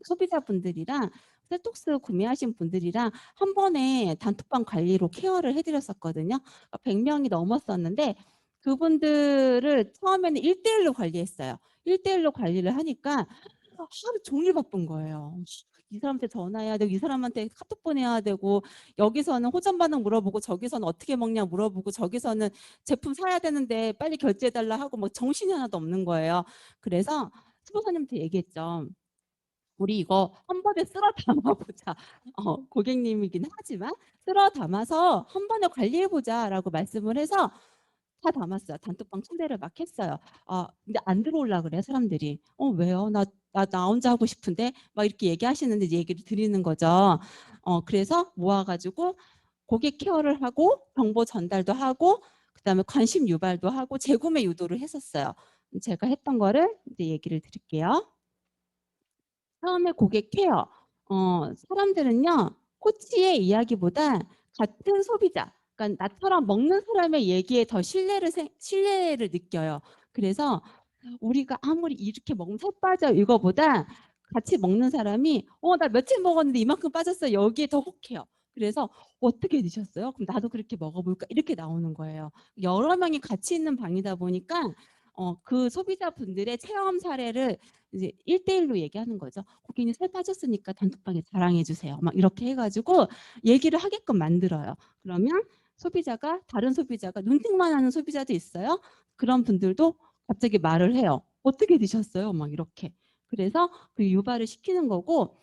소비자분들이랑 셀톡스 구매하신 분들이랑 한 번에 단톡방 관리로 케어를 해드렸었거든요. 100명이 넘었었는데 그분들을 처음에는 1대1로 관리했어요. 1대1로 관리를 하니까 하루 종일 바쁜 거예요. 이 사람한테 전화해야 되고 이 사람한테 카톡 보내야 되고 여기서는 호전 반응 물어보고 저기서는 어떻게 먹냐 물어보고 저기서는 제품 사야 되는데 빨리 결제해달라 하고 뭐 정신이 하나도 없는 거예요. 그래서 스폰서님한테 얘기했죠. 우리 이거 한 번에 쓸어 담아보자. 고객님이긴 하지만 쓸어 담아서 한 번에 관리해보자라고 말씀을 해서 다 담았어요. 단톡방 초대를 막 했어요. 근데 안 들어올라 그래 사람들이. 왜요? 나 혼자 하고 싶은데 막 이렇게 얘기하시는데 이제 얘기를 드리는 거죠. 그래서 모아가지고 고객 케어를 하고 정보 전달도 하고 그다음에 관심 유발도 하고 재구매 유도를 했었어요. 제가 했던 거를 이제 얘기를 드릴게요. 처음에 고객 케어. 사람들은요, 코치의 이야기보다 같은 소비자, 그러니까 나처럼 먹는 사람의 얘기에 더 신뢰를 느껴요. 그래서 우리가 아무리 이렇게 먹으면 살 빠져 이거보다 같이 먹는 사람이 나 며칠 먹었는데 이만큼 빠졌어요. 여기에 더 혹해요. 그래서 어떻게 드셨어요? 그럼 나도 그렇게 먹어볼까? 이렇게 나오는 거예요. 여러 명이 같이 있는 방이다 보니까 그 소비자분들의 체험 사례를 이제 1대1로 얘기하는 거죠. 고객님 살 빠졌으니까 단톡방에 자랑해 주세요. 막 이렇게 해가지고 얘기를 하게끔 만들어요. 그러면 다른 소비자가 눈팅만 하는 소비자도 있어요. 그런 분들도 갑자기 말을 해요. 어떻게 드셨어요? 막 이렇게. 그래서 그 유발을 시키는 거고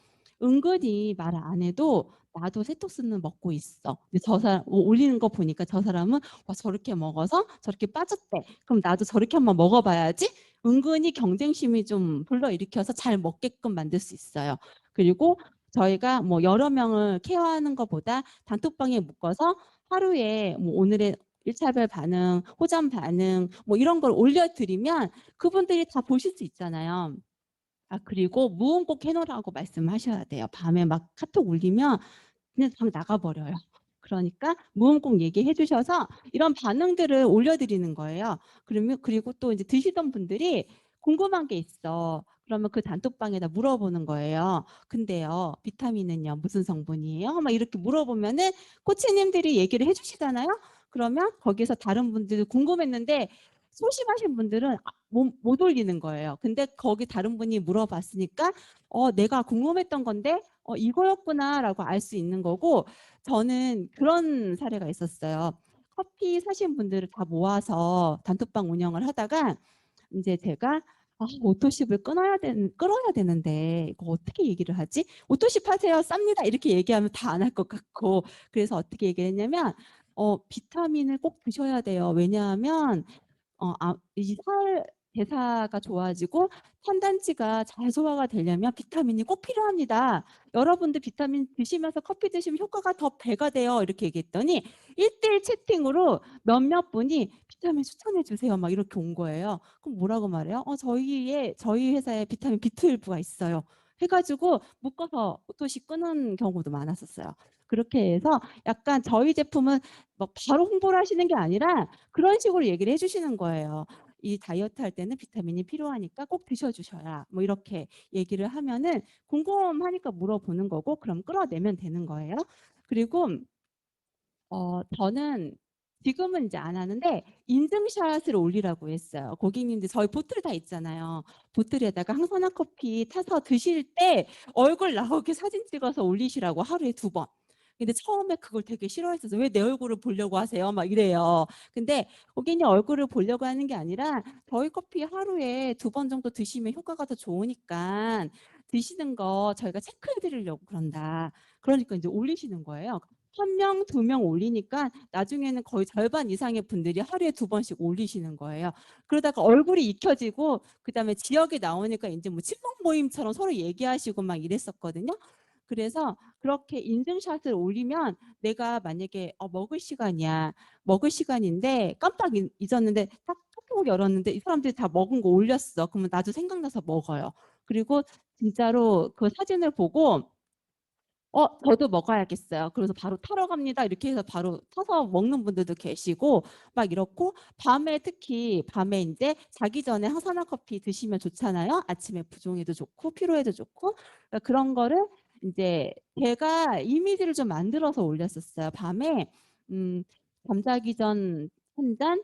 은근히 말 안 해도 나도 세톡스는 먹고 있어. 근데 저 사람 올리는 거 보니까 저 사람은 와, 저렇게 먹어서 저렇게 빠졌대. 그럼 나도 저렇게 한번 먹어봐야지. 은근히 경쟁심이 좀 불러일으켜서 잘 먹게끔 만들 수 있어요. 그리고 저희가 뭐 여러 명을 케어하는 것보다 단톡방에 묶어서 하루에 뭐 오늘의 일차별 반응, 호전 반응 뭐 이런 걸 올려드리면 그분들이 다 보실 수 있잖아요. 아 그리고 무음 꼭 해 놓으라고 말씀하셔야 돼요. 밤에 막 카톡 울리면 그냥 방 나가버려요. 그러니까 무음 꼭 얘기해 주셔서 이런 반응들을 올려드리는 거예요. 그러면 그리고 또 이제 드시던 분들이 궁금한 게 있어. 그러면 그 단톡방에다 물어보는 거예요. 근데요, 비타민은요, 무슨 성분이에요? 막 이렇게 물어보면은 코치님들이 얘기를 해 주시잖아요. 그러면 거기서 다른 분들 궁금했는데 소심하신 분들은 못 올리는 거예요. 근데 거기 다른 분이 물어봤으니까 내가 궁금했던 건데 이거였구나라고 알 수 있는 거고 저는 그런 사례가 있었어요. 커피 사신 분들을 다 모아서 단톡방 운영을 하다가 이제 제가 오토십을 끊어야 되는데 이거 어떻게 얘기를 하지? 오토십 하세요. 쌉니다. 이렇게 얘기하면 다 안 할 것 같고 그래서 어떻게 얘기를 했냐면 비타민을 꼭 드셔야 돼요. 왜냐하면 이 살 대사가 좋아지고 탄단지가 잘 소화가 되려면 비타민이 꼭 필요합니다. 여러분들 비타민 드시면서 커피 드시면 효과가 더 배가 돼요. 이렇게 얘기했더니 1대1 채팅으로 몇몇 분이 비타민 추천해 주세요. 막 이렇게 온 거예요. 그럼 뭐라고 말해요? 저희 회사에 비타민 B12가 있어요. 해가지고 묶어서 오토시 끊은 경우도 많았었어요. 그렇게 해서 약간 저희 제품은 뭐 바로 홍보를 하시는 게 아니라 그런 식으로 얘기를 해주시는 거예요. 이 다이어트 할 때는 비타민이 필요하니까 꼭 드셔주셔야 뭐 이렇게 얘기를 하면은 궁금하니까 물어보는 거고 그럼 끌어내면 되는 거예요. 그리고 저는 지금은 이제 안 하는데 인증샷을 올리라고 했어요. 고객님들 저희 보틀 다 있잖아요. 보틀에다가 항산화 커피 타서 드실 때 얼굴 나오게 사진 찍어서 올리시라고 하루에 2번. 근데 처음에 그걸 되게 싫어했어서 왜 내 얼굴을 보려고 하세요? 막 이래요. 근데 고객님 얼굴을 보려고 하는 게 아니라 저희 커피 하루에 2번 정도 드시면 효과가 더 좋으니까 드시는 거 저희가 체크해 드리려고 그런다. 그러니까 이제 올리시는 거예요. 1명, 2명 올리니까 나중에는 거의 절반 이상의 분들이 하루에 2번씩 올리시는 거예요. 그러다가 얼굴이 익혀지고 그다음에 지역에 나오니까 이제 뭐 친목 모임처럼 서로 얘기하시고 막 이랬었거든요. 그래서 그렇게 인증샷을 올리면 내가 만약에 먹을 시간이야. 먹을 시간인데 깜빡 잊었는데 딱 카톡을 열었는데 이 사람들이 다 먹은 거 올렸어. 그러면 나도 생각나서 먹어요. 그리고 진짜로 그 사진을 보고 저도 먹어야겠어요. 그래서 바로 타러 갑니다. 이렇게 해서 바로 타서 먹는 분들도 계시고 막 이렇고 밤에 특히 밤에 이제 자기 전에 항산화 커피 드시면 좋잖아요. 아침에 부종에도 좋고 피로에도 좋고 그러니까 그런 거를 이제 제가 이미지를 좀 만들어서 올렸었어요. 밤에 잠자기 전 한 잔,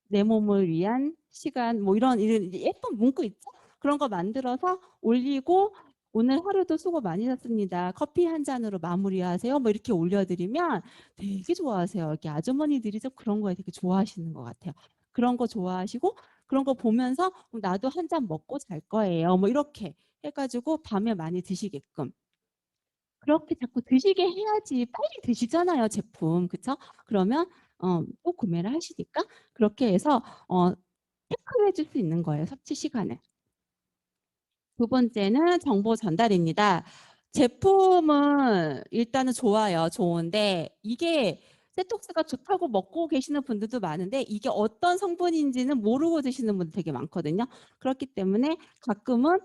내 몸을 위한 시간 뭐 이런 예쁜 문구 있죠? 그런 거 만들어서 올리고 오늘 하루도 수고 많으셨습니다. 커피 한 잔으로 마무리하세요. 뭐 이렇게 올려드리면 되게 좋아하세요. 이렇게 아주머니들이 좀 그런 거에 되게 좋아하시는 것 같아요. 그런 거 좋아하시고 그런 거 보면서 나도 한 잔 먹고 잘 거예요. 뭐 이렇게 해가지고 밤에 많이 드시게끔. 그렇게 자꾸 드시게 해야지 빨리 드시잖아요, 제품. 그쵸? 그러면 또 구매를 하시니까 그렇게 해서 체크해 줄 수 있는 거예요, 섭취 시간을. 두 번째는 정보 전달입니다. 제품은 일단은 좋아요. 좋은데 이게 세톡스가 좋다고 먹고 계시는 분들도 많은데 이게 어떤 성분인지는 모르고 드시는 분들 되게 많거든요. 그렇기 때문에 가끔은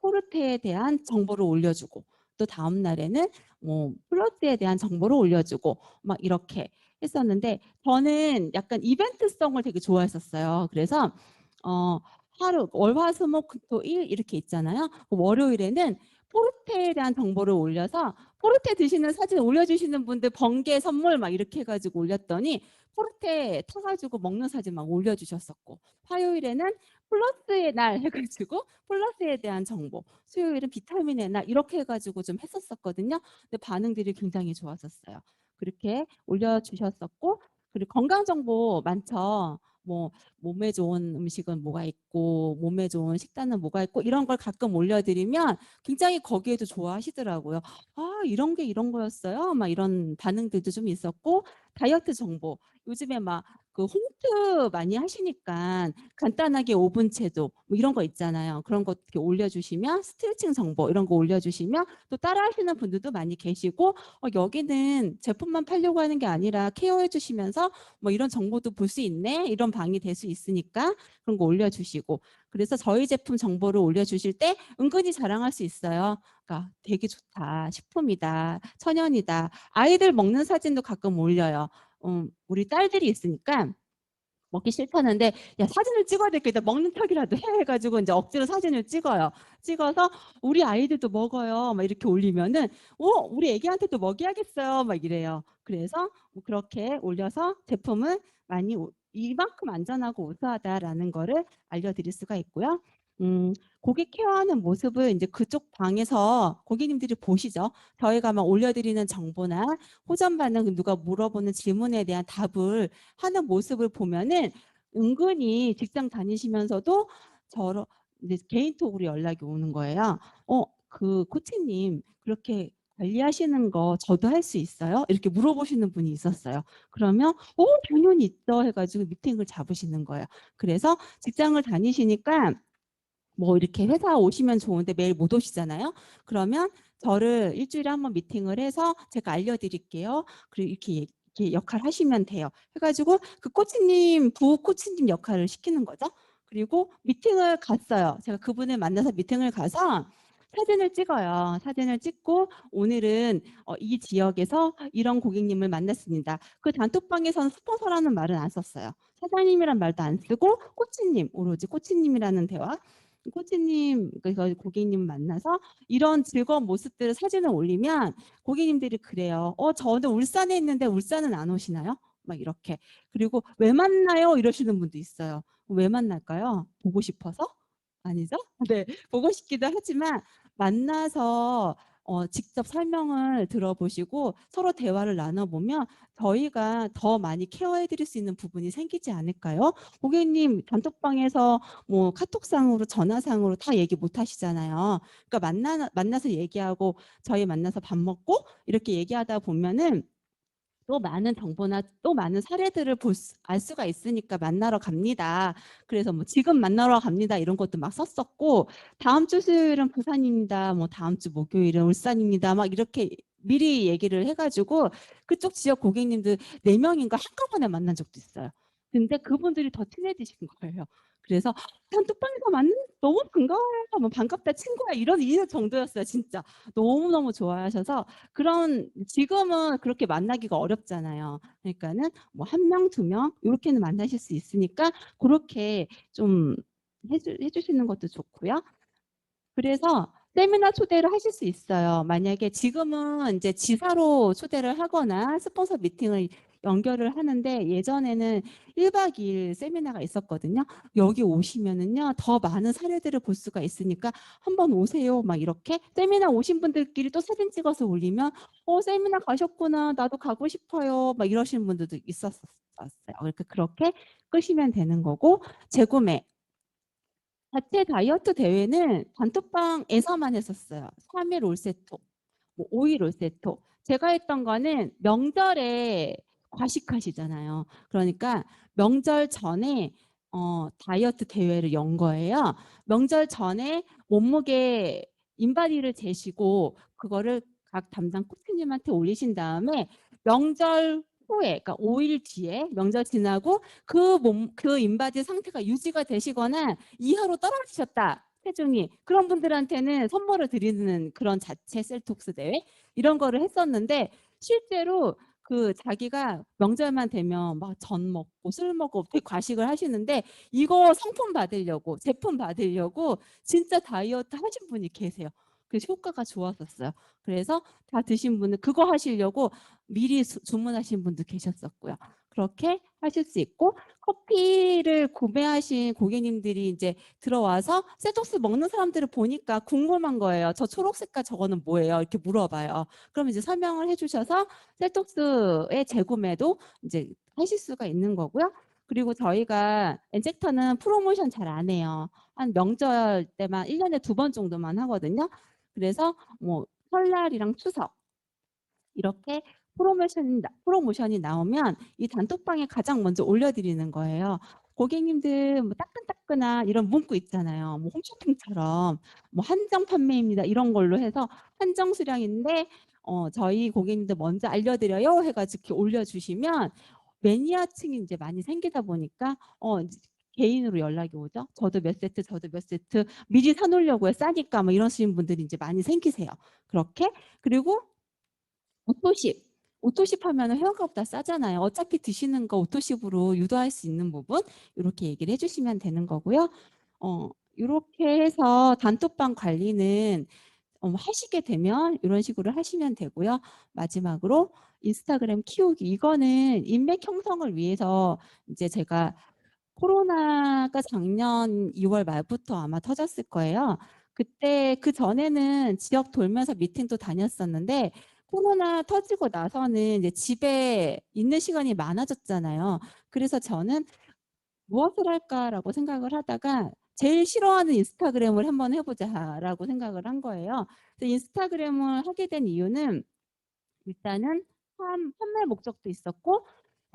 포르테에 대한 정보를 올려주고 또 다음 날에는 뭐 플러스에 대한 정보를 올려주고 막 이렇게 했었는데 저는 약간 이벤트성을 되게 좋아했었어요. 그래서 어, 하루 월화수목금토일 이렇게 있잖아요. 월요일에는 포르테에 대한 정보를 올려서 포르테 드시는 사진 올려주시는 분들 번개 선물 막 이렇게 해가지고 올렸더니 포르테 타가지고 먹는 사진 막 올려주셨었고 화요일에는 플러스의 날 해가지고 플러스에 대한 정보 수요일은 비타민의 날 이렇게 해가지고 좀 했었었거든요. 근데 반응들이 굉장히 좋았었어요. 그렇게 올려주셨었고 그리고 건강 정보 많죠. 뭐 몸에 좋은 음식은 뭐가 있고 몸에 좋은 식단은 뭐가 있고 이런 걸 가끔 올려드리면 굉장히 거기에도 좋아하시더라고요. 이런 게 이런 거였어요. 막 이런 반응들도 좀 있었고 다이어트 정보 요즘에 막 그 홈트 많이 하시니까 간단하게 5분 체조 뭐 이런 거 있잖아요. 그런 거 이렇게 올려주시면 스트레칭 정보 이런 거 올려주시면 또 따라하시는 분들도 많이 계시고 여기는 제품만 팔려고 하는 게 아니라 케어해 주시면서 뭐 이런 정보도 볼 수 있네 이런 방이 될 수 있으니까 그런 거 올려주시고 그래서 저희 제품 정보를 올려주실 때 은근히 자랑할 수 있어요. 그러니까 되게 좋다. 식품이다. 천연이다. 아이들 먹는 사진도 가끔 올려요. 우리 딸들이 있으니까 먹기 싫다는데 야 사진을 찍어야 되겠다 먹는 척이라도 해 해가지고 이제 억지로 사진을 찍어요. 찍어서 우리 아이들도 먹어요. 막 이렇게 올리면은 우리 애기한테도 먹여야겠어요. 막 이래요. 그래서 뭐 그렇게 올려서 제품은 많이 이만큼 안전하고 우수하다라는 거를 알려드릴 수가 있고요. 고객 케어하는 모습을 이제 그쪽 방에서 고객님들이 보시죠. 저희가 막 올려드리는 정보나 호전 반응 누가 물어보는 질문에 대한 답을 하는 모습을 보면은 은근히 직장 다니시면서도 저런 이제 개인톡으로 연락이 오는 거예요. 그 코치님 그렇게 관리하시는 거 저도 할 수 있어요? 이렇게 물어보시는 분이 있었어요. 그러면 당연히 있죠 해가지고 미팅을 잡으시는 거예요. 그래서 직장을 다니시니까 뭐 이렇게 회사 오시면 좋은데 매일 못 오시잖아요. 그러면 저를 일주일에 한 번 미팅을 해서 제가 알려드릴게요. 그리고 이렇게 역할 하시면 돼요. 해가지고 그 코치님, 부 코치님 역할을 시키는 거죠. 그리고 미팅을 갔어요. 제가 그분을 만나서 미팅을 가서 사진을 찍어요. 사진을 찍고 오늘은 이 지역에서 이런 고객님을 만났습니다. 그 단톡방에서는 스폰서라는 말은 안 썼어요. 사장님이란 말도 안 쓰고 코치님, 오로지 코치님이라는 대화. 코치님, 그러니까 고객님 만나서 이런 즐거운 모습들을 사진을 올리면 고객님들이 그래요. 저는 울산에 있는데 울산은 안 오시나요? 막 이렇게. 그리고 왜 만나요? 이러시는 분도 있어요. 왜 만날까요? 보고 싶어서? 아니죠? 네, 보고 싶기도 하지만 만나서 직접 설명을 들어보시고 서로 대화를 나눠보면 저희가 더 많이 케어해 드릴 수 있는 부분이 생기지 않을까요? 고객님 단톡방에서 뭐 카톡상으로 전화상으로 다 얘기 못 하시잖아요. 그러니까 만나서 얘기하고 저희 만나서 밥 먹고 이렇게 얘기하다 보면은 또 많은 정보나 또 많은 사례들을 알 수가 있으니까 만나러 갑니다. 그래서 뭐 지금 만나러 갑니다 이런 것도 막 썼었고 다음 주 수요일은 부산입니다. 뭐 다음 주 목요일은 울산입니다. 막 이렇게 미리 얘기를 해가지고 그쪽 지역 고객님들 4명인가 한꺼번에 만난 적도 있어요. 근데 그분들이 더 친해지신 거예요. 그래서 단톡방에서 만나 너무 반가워요. 뭐 반갑다 친구야 이런 정도였어요. 진짜 너무너무 좋아하셔서 그런 지금은 그렇게 만나기가 어렵잖아요. 그러니까는 뭐 1명, 2명 이렇게는 만나실 수 있으니까 그렇게 좀 해주시는 것도 좋고요. 그래서 세미나 초대를 하실 수 있어요. 만약에 지금은 이제 지사로 초대를 하거나 스폰서 미팅을 연결을 하는데 예전에는 1박 2일 세미나가 있었거든요. 여기 오시면은요, 더 많은 사례들을 볼 수가 있으니까 한번 오세요. 막 이렇게 세미나 오신 분들끼리 또 사진 찍어서 올리면 세미나 가셨구나. 나도 가고 싶어요. 막 이러시는 분들도 있었어요. 그렇게 끄시면 되는 거고 재구매. 자체 다이어트 대회는 단톡방에서만 했었어요. 3일 올세토, 뭐 5일 올세토. 제가 했던 거는 명절에 과식하시잖아요. 그러니까 명절 전에 다이어트 대회를 연 거예요. 명절 전에 몸무게 인바디를 재시고 그거를 각 담당 코치님한테 올리신 다음에 명절 후에, 그러니까 5일 뒤에 명절 지나고 그 인바디 상태가 유지가 되시거나 이하로 떨어지셨다. 체중이 그런 분들한테는 선물을 드리는 그런 자체 셀톡스 대회 이런 거를 했었는데 실제로 그 자기가 명절만 되면 막 전 먹고 술 먹고 되게 과식을 하시는데 이거 상품 받으려고 제품 받으려고 진짜 다이어트 하신 분이 계세요. 그래서 효과가 좋았었어요. 그래서 다 드신 분은 그거 하시려고 미리 주문하신 분도 계셨었고요. 그렇게 하실 수 있고 커피를 구매하신 고객님들이 이제 들어와서 셀톡스 먹는 사람들을 보니까 궁금한 거예요. 저 초록색깔 저거는 뭐예요? 이렇게 물어봐요. 그럼 이제 설명을 해주셔서 셀톡스의 재구매도 이제 하실 수가 있는 거고요. 그리고 저희가 엔젝터는 프로모션 잘 안 해요. 한 명절 때만 1년에 2번 정도만 하거든요. 그래서 뭐 설날이랑 추석 이렇게 프로모션이 나오면 이 단톡방에 가장 먼저 올려드리는 거예요. 고객님들 뭐 따끈따끈한 이런 문구 있잖아요. 뭐 홈쇼핑처럼 뭐 한정 판매입니다. 이런 걸로 해서 한정 수량인데 저희 고객님들 먼저 알려드려요 해가지고 이렇게 올려주시면 매니아층이 이제 많이 생기다 보니까 이제 개인으로 연락이 오죠. 저도 몇 세트 미리 사놓으려고요. 싸니까 뭐 이러시는 분들이 이제 많이 생기세요. 그렇게 그리고 오토십. 오토십 하면 회원가보다 싸잖아요. 어차피 드시는 거 오토십으로 유도할 수 있는 부분 이렇게 얘기를 해주시면 되는 거고요. 이렇게 해서 단톡방 관리는 하시게 되면 이런 식으로 하시면 되고요. 마지막으로 인스타그램 키우기. 이거는 인맥 형성을 위해서 이제 제가 코로나가 작년 2월 말부터 아마 터졌을 거예요. 그때 그 전에는 지역 돌면서 미팅도 다녔었는데 코로나 터지고 나서는 이제 집에 있는 시간이 많아졌잖아요. 그래서 저는 무엇을 할까라고 생각을 하다가 제일 싫어하는 인스타그램을 한번 해보자라고 생각을 한 거예요. 그래서 인스타그램을 하게 된 이유는 일단은 판매 목적도 있었고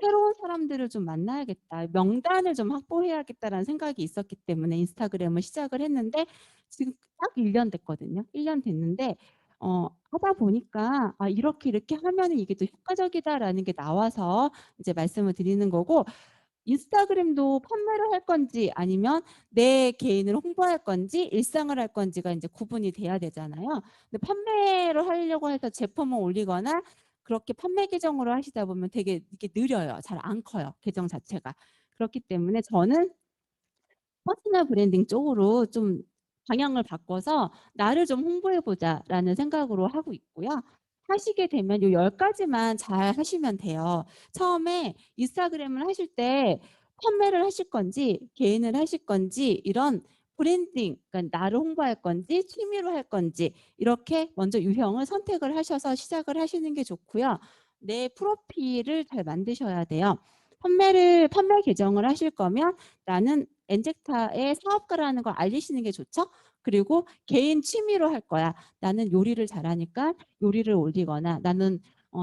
새로운 사람들을 좀 만나야겠다. 명단을 좀 확보해야겠다라는 생각이 있었기 때문에 인스타그램을 시작을 했는데 지금 딱 1년 됐거든요. 1년 됐는데 하다 보니까 이렇게 하면은 이게 또 효과적이다라는 게 나와서 이제 말씀을 드리는 거고 인스타그램도 판매를 할 건지 아니면 내 개인을 홍보할 건지 일상을 할 건지가 이제 구분이 돼야 되잖아요. 근데 판매를 하려고 해서 제품을 올리거나 그렇게 판매 계정으로 하시다 보면 되게 이게 느려요. 잘 안 커요. 계정 자체가. 그렇기 때문에 저는 퍼스널 브랜딩 쪽으로 좀 방향을 바꿔서 나를 좀 홍보해보자라는 생각으로 하고 있고요. 하시게 되면 요 10가지만 잘 하시면 돼요. 처음에 인스타그램을 하실 때 판매를 하실 건지 개인을 하실 건지 이런 브랜딩, 그러니까 나를 홍보할 건지 취미로 할 건지 이렇게 먼저 유형을 선택을 하셔서 시작을 하시는 게 좋고요. 내 프로필을 잘 만드셔야 돼요. 판매 계정을 하실 거면 나는 엔젝타의 사업가라는 걸 알리시는 게 좋죠. 그리고 개인 취미로 할 거야. 나는 요리를 잘하니까 요리를 올리거나 나는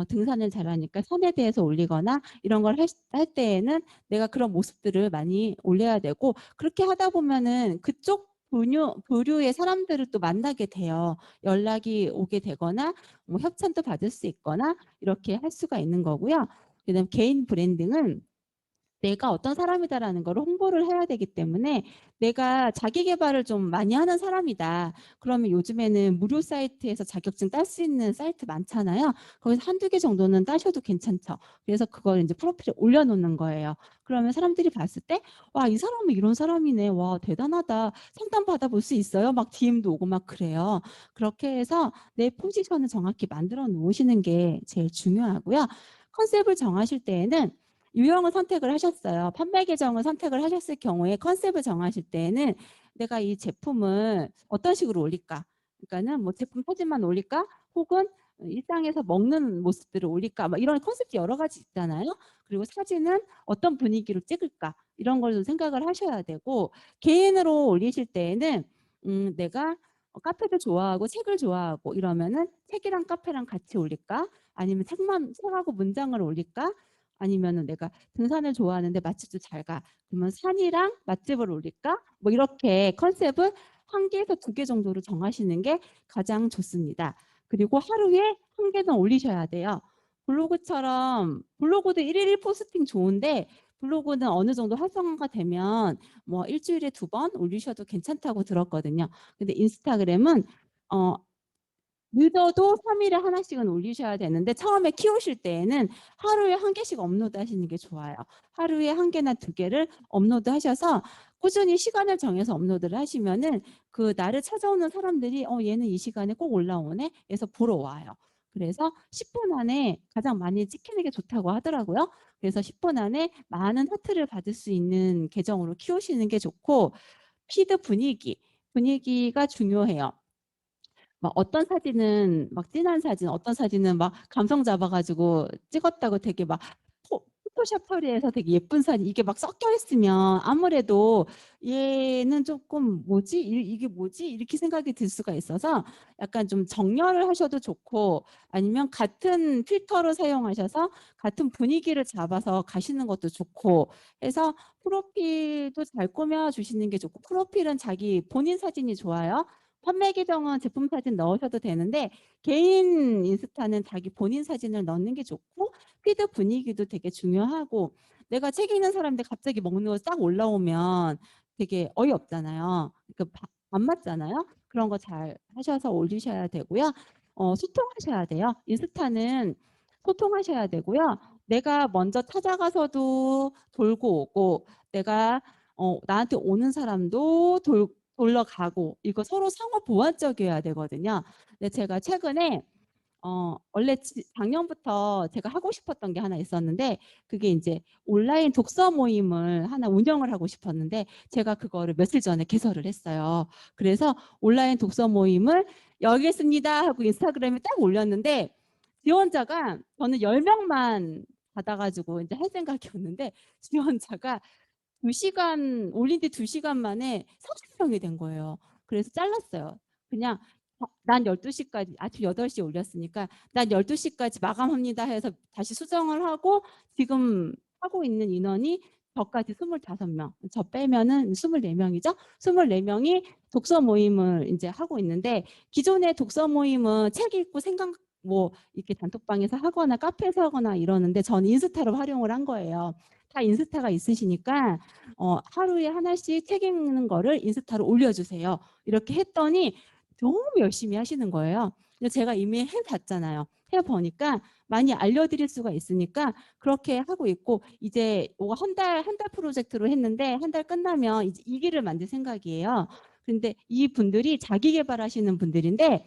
등산을 잘하니까 산에 대해서 올리거나 이런 걸 할 때에는 내가 그런 모습들을 많이 올려야 되고 그렇게 하다 보면은 그쪽 부류의 사람들을 또 만나게 돼요. 연락이 오게 되거나 뭐 협찬도 받을 수 있거나 이렇게 할 수가 있는 거고요. 그다음 개인 브랜딩은 내가 어떤 사람이다라는 걸 홍보를 해야 되기 때문에 내가 자기 개발을 좀 많이 하는 사람이다. 그러면 요즘에는 무료 사이트에서 자격증 딸 수 있는 사이트 많잖아요. 거기서 한두 개 정도는 따셔도 괜찮죠. 그래서 그걸 이제 프로필에 올려놓는 거예요. 그러면 사람들이 봤을 때, 와, 이 사람은 이런 사람이네. 와, 대단하다. 상담 받아볼 수 있어요? 막 DM도 오고 막 그래요. 그렇게 해서 내 포지션을 정확히 만들어 놓으시는 게 제일 중요하고요. 컨셉을 정하실 때에는 유형을 선택을 하셨어요. 판매 계정을 선택을 하셨을 경우에 컨셉을 정하실 때에는 내가 이 제품을 어떤 식으로 올릴까? 그러니까는 뭐 제품 사진만 올릴까? 혹은 일상에서 먹는 모습들을 올릴까? 막 이런 컨셉이 여러 가지 있잖아요. 그리고 사진은 어떤 분위기로 찍을까? 이런 걸 좀 생각을 하셔야 되고 개인으로 올리실 때에는 내가 카페도 좋아하고 책을 좋아하고 이러면은 책이랑 카페랑 같이 올릴까? 아니면 책하고 문장을 올릴까? 아니면은 내가 등산을 좋아하는데 맛집도 잘 가. 그러면 산이랑 맛집을 올릴까? 뭐 이렇게 컨셉을 1개에서 2개 정도로 정하시는 게 가장 좋습니다. 그리고 하루에 1개는 올리셔야 돼요. 블로그도 일일 1포스팅 좋은데 블로그는 어느 정도 활성화가 되면 뭐 일주일에 2번 올리셔도 괜찮다고 들었거든요. 근데 인스타그램은 어, 늦어도 3일에 하나씩은 올리셔야 되는데 처음에 키우실 때에는 하루에 1개씩 업로드 하시는 게 좋아요. 하루에 1개나 2개를 업로드 하셔서 꾸준히 시간을 정해서 업로드를 하시면은 그 나를 찾아오는 사람들이 얘는 이 시간에 꼭 올라오네 해서 보러 와요. 그래서 10분 안에 가장 많이 찍히는 게 좋다고 하더라고요. 그래서 10분 안에 많은 하트를 받을 수 있는 계정으로 키우시는 게 좋고 피드 분위기가 중요해요. 막 어떤 사진은 막 진한 사진, 어떤 사진은 막 감성 잡아가지고 찍었다고 되게 막 포토샵 처리해서 되게 예쁜 사진 이게 막 섞여 있으면 아무래도 얘는 조금 뭐지? 이게 뭐지? 이렇게 생각이 들 수가 있어서 약간 좀 정렬을 하셔도 좋고 아니면 같은 필터를 사용하셔서 같은 분위기를 잡아서 가시는 것도 좋고 해서 프로필도 잘 꾸며 주시는 게 좋고 프로필은 자기 본인 사진이 좋아요. 판매 계정은 제품 사진 넣으셔도 되는데 개인 인스타는 자기 본인 사진을 넣는 게 좋고 피드 분위기도 되게 중요하고 내가 책 읽는 사람인데 갑자기 먹는 거 딱 올라오면 되게 어이없잖아요. 그러니까 안 맞잖아요. 그런 거 잘 하셔서 올리셔야 되고요. 소통하셔야 돼요. 인스타는 소통하셔야 되고요. 내가 먼저 찾아가서도 돌고 오고 내가 나한테 오는 사람도 돌러 가고 이거 서로 상호 보완적이어야 되거든요. 근데 제가 최근에 원래 작년부터 제가 하고 싶었던 게 하나 있었는데 그게 이제 온라인 독서 모임을 하나 운영을 하고 싶었는데 제가 그거를 며칠 전에 개설을 했어요. 그래서 온라인 독서 모임을 열겠습니다 하고 인스타그램에 딱 올렸는데 지원자가 저는 10명만 받아가지고 이제 할 생각이었는데 지원자가 2시간 올린 지 2시간 만에 30명이 된 거예요. 그래서 잘랐어요. 그냥 난 12시까지 아침 8시에 올렸으니까 난 12시까지 마감합니다 해서 다시 수정을 하고 지금 하고 있는 인원이 저까지 25명. 저 빼면은 24명이죠. 24명이 독서 모임을 이제 하고 있는데 기존의 독서 모임은 책 읽고 생각 뭐 이렇게 단톡방에서 하거나 카페에서 하거나 이러는데 저는 인스타로 활용을 한 거예요. 다 인스타가 있으시니까 하루에 하나씩 책 읽는 거를 인스타로 올려주세요. 이렇게 했더니 너무 열심히 하시는 거예요. 근데 제가 이미 해봤잖아요. 해보니까 많이 알려드릴 수가 있으니까 그렇게 하고 있고 이제 한 달 프로젝트로 했는데 한 달 끝나면 이제 2기를 만들 생각이에요. 근데 이 분들이 자기 개발하시는 분들인데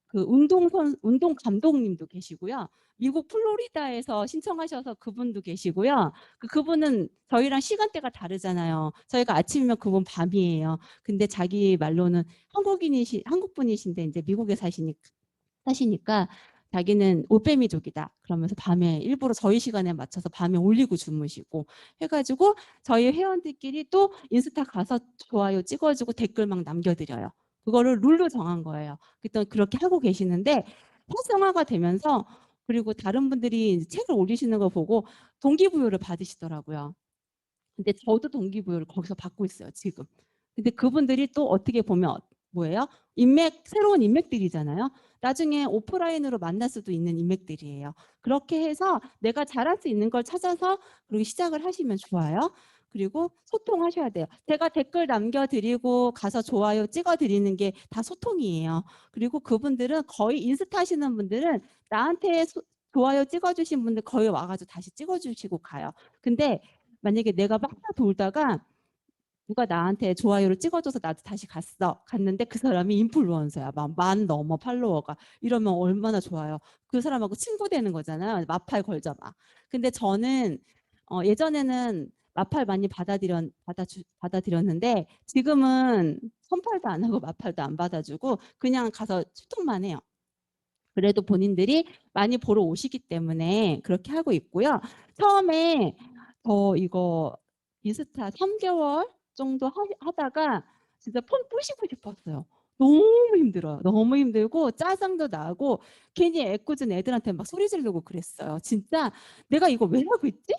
그 운동 감독님도 계시고요. 미국 플로리다에서 신청하셔서 그분도 계시고요. 그분은 저희랑 시간대가 다르잖아요. 저희가 아침이면 그분 밤이에요. 근데 자기 말로는 한국 분이신데 이제 미국에 사시니까 자기는 올빼미족이다. 그러면서 밤에 일부러 저희 시간에 맞춰서 밤에 올리고 주무시고 해가지고 저희 회원들끼리 또 인스타 가서 좋아요 찍어주고 댓글 막 남겨드려요. 그거를 룰로 정한 거예요. 그랬더니 그렇게 하고 계시는데 활성화가 되면서 그리고 다른 분들이 책을 올리시는 거 보고 동기부여를 받으시더라고요. 근데 저도 동기부여를 거기서 받고 있어요, 지금. 근데 그분들이 또 어떻게 보면 뭐예요? 새로운 인맥들이잖아요. 나중에 오프라인으로 만날 수도 있는 인맥들이에요. 그렇게 해서 내가 잘할 수 있는 걸 찾아서 그렇게 시작을 하시면 좋아요. 그리고 소통하셔야 돼요. 제가 댓글 남겨드리고 가서 좋아요 찍어드리는 게 다 소통이에요. 그리고 그분들은 거의 인스타 하시는 분들은 나한테 좋아요 찍어주신 분들 거의 와가지고 다시 찍어주시고 가요. 근데 만약에 내가 막 돌다가 누가 나한테 좋아요를 찍어줘서 나도 다시 갔는데 그 사람이 인플루언서야. 만 넘어 팔로워가. 이러면 얼마나 좋아요. 그 사람하고 친구 되는 거잖아요. 마팔 걸자 마. 근데 저는 예전에는 마팔 많이 받아들였는데 지금은 선팔도 안 하고 마팔도 안 받아주고 그냥 가서 소통만 해요. 그래도 본인들이 많이 보러 오시기 때문에 그렇게 하고 있고요. 처음에 이거 인스타 3개월 정도 하다가 진짜 폰 부시고 싶었어요. 너무 힘들어요. 너무 힘들고 짜증도 나고 괜히 애꿎은 애들한테 막 소리 지르고 그랬어요. 진짜 내가 이거 왜 하고 있지?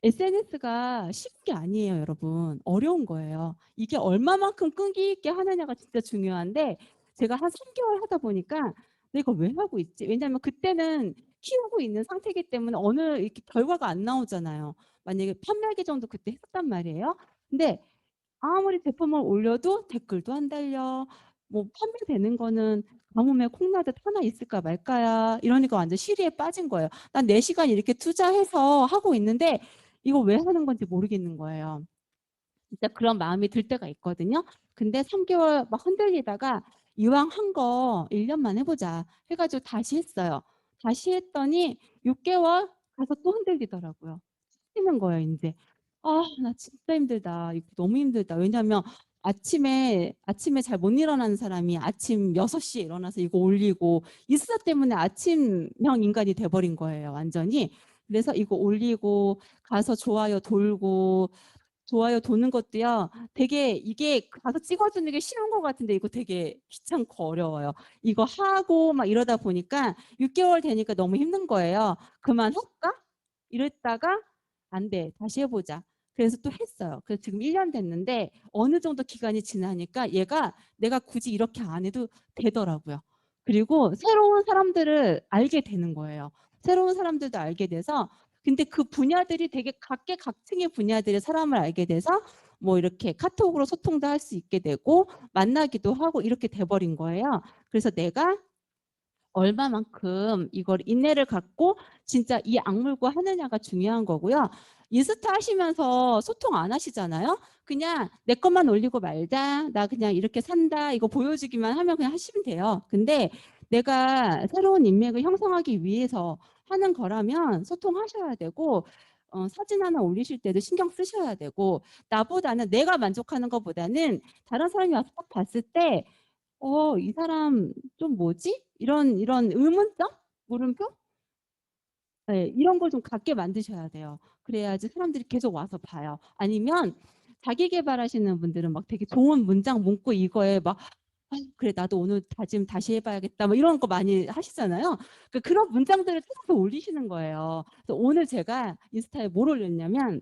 SNS가 쉬운 게 아니에요, 여러분. 어려운 거예요. 이게 얼마만큼 끈기 있게 하느냐가 진짜 중요한데 제가 한 3개월 하다 보니까 내가 왜 하고 있지? 왜냐하면 그때는 키우고 있는 상태이기 때문에 어느 이렇게 결과가 안 나오잖아요. 만약에 판매 계정도 그때 했단 말이에요. 근데 아무리 제품을 올려도 댓글도 안 달려. 뭐 판매되는 거는 가뭄에 콩나듯 하나 있을까 말까야. 이러니까 완전 시리에 빠진 거예요. 난 4시간 이렇게 투자해서 하고 있는데 이거 왜 하는 건지 모르겠는 거예요. 진짜 그런 마음이 들 때가 있거든요. 근데 3개월 막 흔들리다가 이왕 한 거 1년만 해보자 해가지고 다시 했어요. 다시 했더니 6개월 가서 또 흔들리더라고요. 힘는 거예요, 이제. 아, 나 진짜 힘들다. 이거 너무 힘들다. 왜냐면 아침에 잘 못 일어나는 사람이 아침 6시에 일어나서 이거 올리고 인스타 때문에 아침형 인간이 돼버린 거예요, 완전히. 그래서 이거 올리고 가서 좋아요 돌고 좋아요 도는 것도요. 되게 이게 가서 찍어주는 게 쉬운 것 같은데 이거 되게 귀찮고 어려워요. 이거 하고 막 이러다 보니까 6개월 되니까 너무 힘든 거예요. 그만할까? 이랬다가 안 돼. 다시 해보자. 그래서 또 했어요. 그래서 지금 1년 됐는데 어느 정도 기간이 지나니까 얘가 내가 굳이 이렇게 안 해도 되더라고요. 그리고 새로운 사람들을 알게 되는 거예요. 새로운 사람들도 알게 돼서 근데 그 분야들이 되게 각계각층의 분야들의 사람을 알게 돼서 뭐 이렇게 카톡으로 소통도 할 수 있게 되고 만나기도 하고 이렇게 돼버린 거예요. 그래서 내가 얼마만큼 이걸 인내를 갖고 진짜 이 악물고 하느냐가 중요한 거고요. 인스타 하시면서 소통 안 하시잖아요. 그냥 내 것만 올리고 말자. 나 그냥 이렇게 산다. 이거 보여주기만 하면 그냥 하시면 돼요. 근데 내가 새로운 인맥을 형성하기 위해서 하는 거라면 소통하셔야 되고 사진 하나 올리실 때도 신경 쓰셔야 되고 나보다는 내가 만족하는 것보다는 다른 사람이 와서 딱 봤을 때 이 사람 좀 뭐지? 이런 의문점? 물음표? 네, 이런 걸 좀 갖게 만드셔야 돼요. 그래야지 사람들이 계속 와서 봐요. 아니면 자기 개발하시는 분들은 막 되게 좋은 문장 문구 이거에 막 그래 나도 오늘 다짐 다시 해봐야겠다 뭐 이런 거 많이 하시잖아요. 그런 문장들을 찾아서 올리시는 거예요. 그래서 오늘 제가 인스타에 뭘 올렸냐면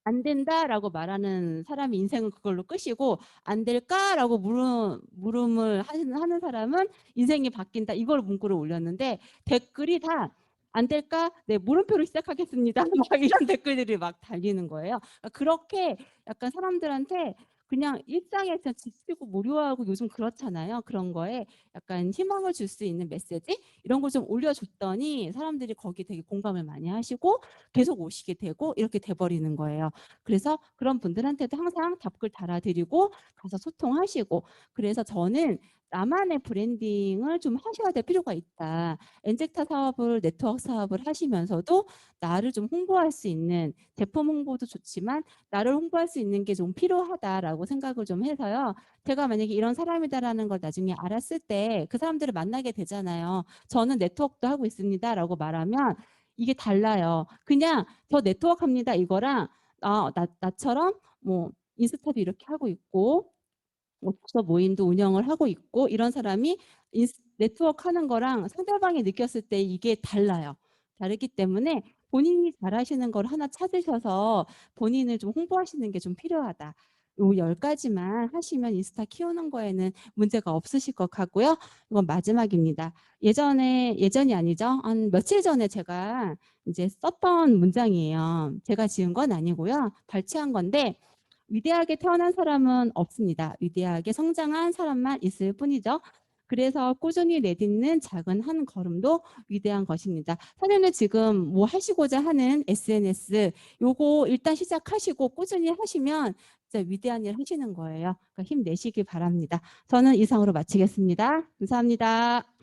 안 된다라고 말하는 사람이 인생은 그걸로 끝이고 안 될까라고 물음을 하는 사람은 인생이 바뀐다 이걸 문구를 올렸는데 댓글이 다 안 될까? 네, 물음표로 시작하겠습니다. 막 이런 댓글들이 막 달리는 거예요. 그렇게 약간 사람들한테 그냥 일상에 그냥 지치고 무료하고 요즘 그렇잖아요. 그런 거에 약간 희망을 줄 수 있는 메시지 이런 걸 좀 올려줬더니 사람들이 거기 되게 공감을 많이 하시고 계속 오시게 되고 이렇게 돼버리는 거예요. 그래서 그런 분들한테도 항상 답글 달아드리고 가서 소통하시고 그래서 저는 나만의 브랜딩을 좀 하셔야 될 필요가 있다. 엔젝타 사업을 네트워크 사업을 하시면서도 나를 좀 홍보할 수 있는 제품 홍보도 좋지만 나를 홍보할 수 있는 게 좀 필요하다라고 생각을 좀 해서요. 제가 만약에 이런 사람이다라는 걸 나중에 알았을 때 그 사람들을 만나게 되잖아요. 저는 네트워크도 하고 있습니다라고 말하면 이게 달라요. 그냥 저 네트워크 합니다 이거랑 나처럼 뭐 인스타도 이렇게 하고 있고 뭐 독서 모임도 운영을 하고 있고 이런 사람이 네트워크 하는 거랑 상대방이 느꼈을 때 이게 달라요. 다르기 때문에 본인이 잘하시는 걸 하나 찾으셔서 본인을 좀 홍보하시는 게 좀 필요하다. 요 10가지만 하시면 인스타 키우는 거에는 문제가 없으실 것 같고요. 이건 마지막입니다. 예전이 아니죠. 한 며칠 전에 제가 이제 썼던 문장이에요. 제가 지은 건 아니고요. 발췌한 건데 위대하게 태어난 사람은 없습니다. 위대하게 성장한 사람만 있을 뿐이죠. 그래서 꾸준히 내딛는 작은 한 걸음도 위대한 것입니다. 선생님 지금 뭐 하시고자 하는 SNS 요거 일단 시작하시고 꾸준히 하시면 진짜 위대한 일 하시는 거예요. 그러니까 힘내시기 바랍니다. 저는 이상으로 마치겠습니다. 감사합니다.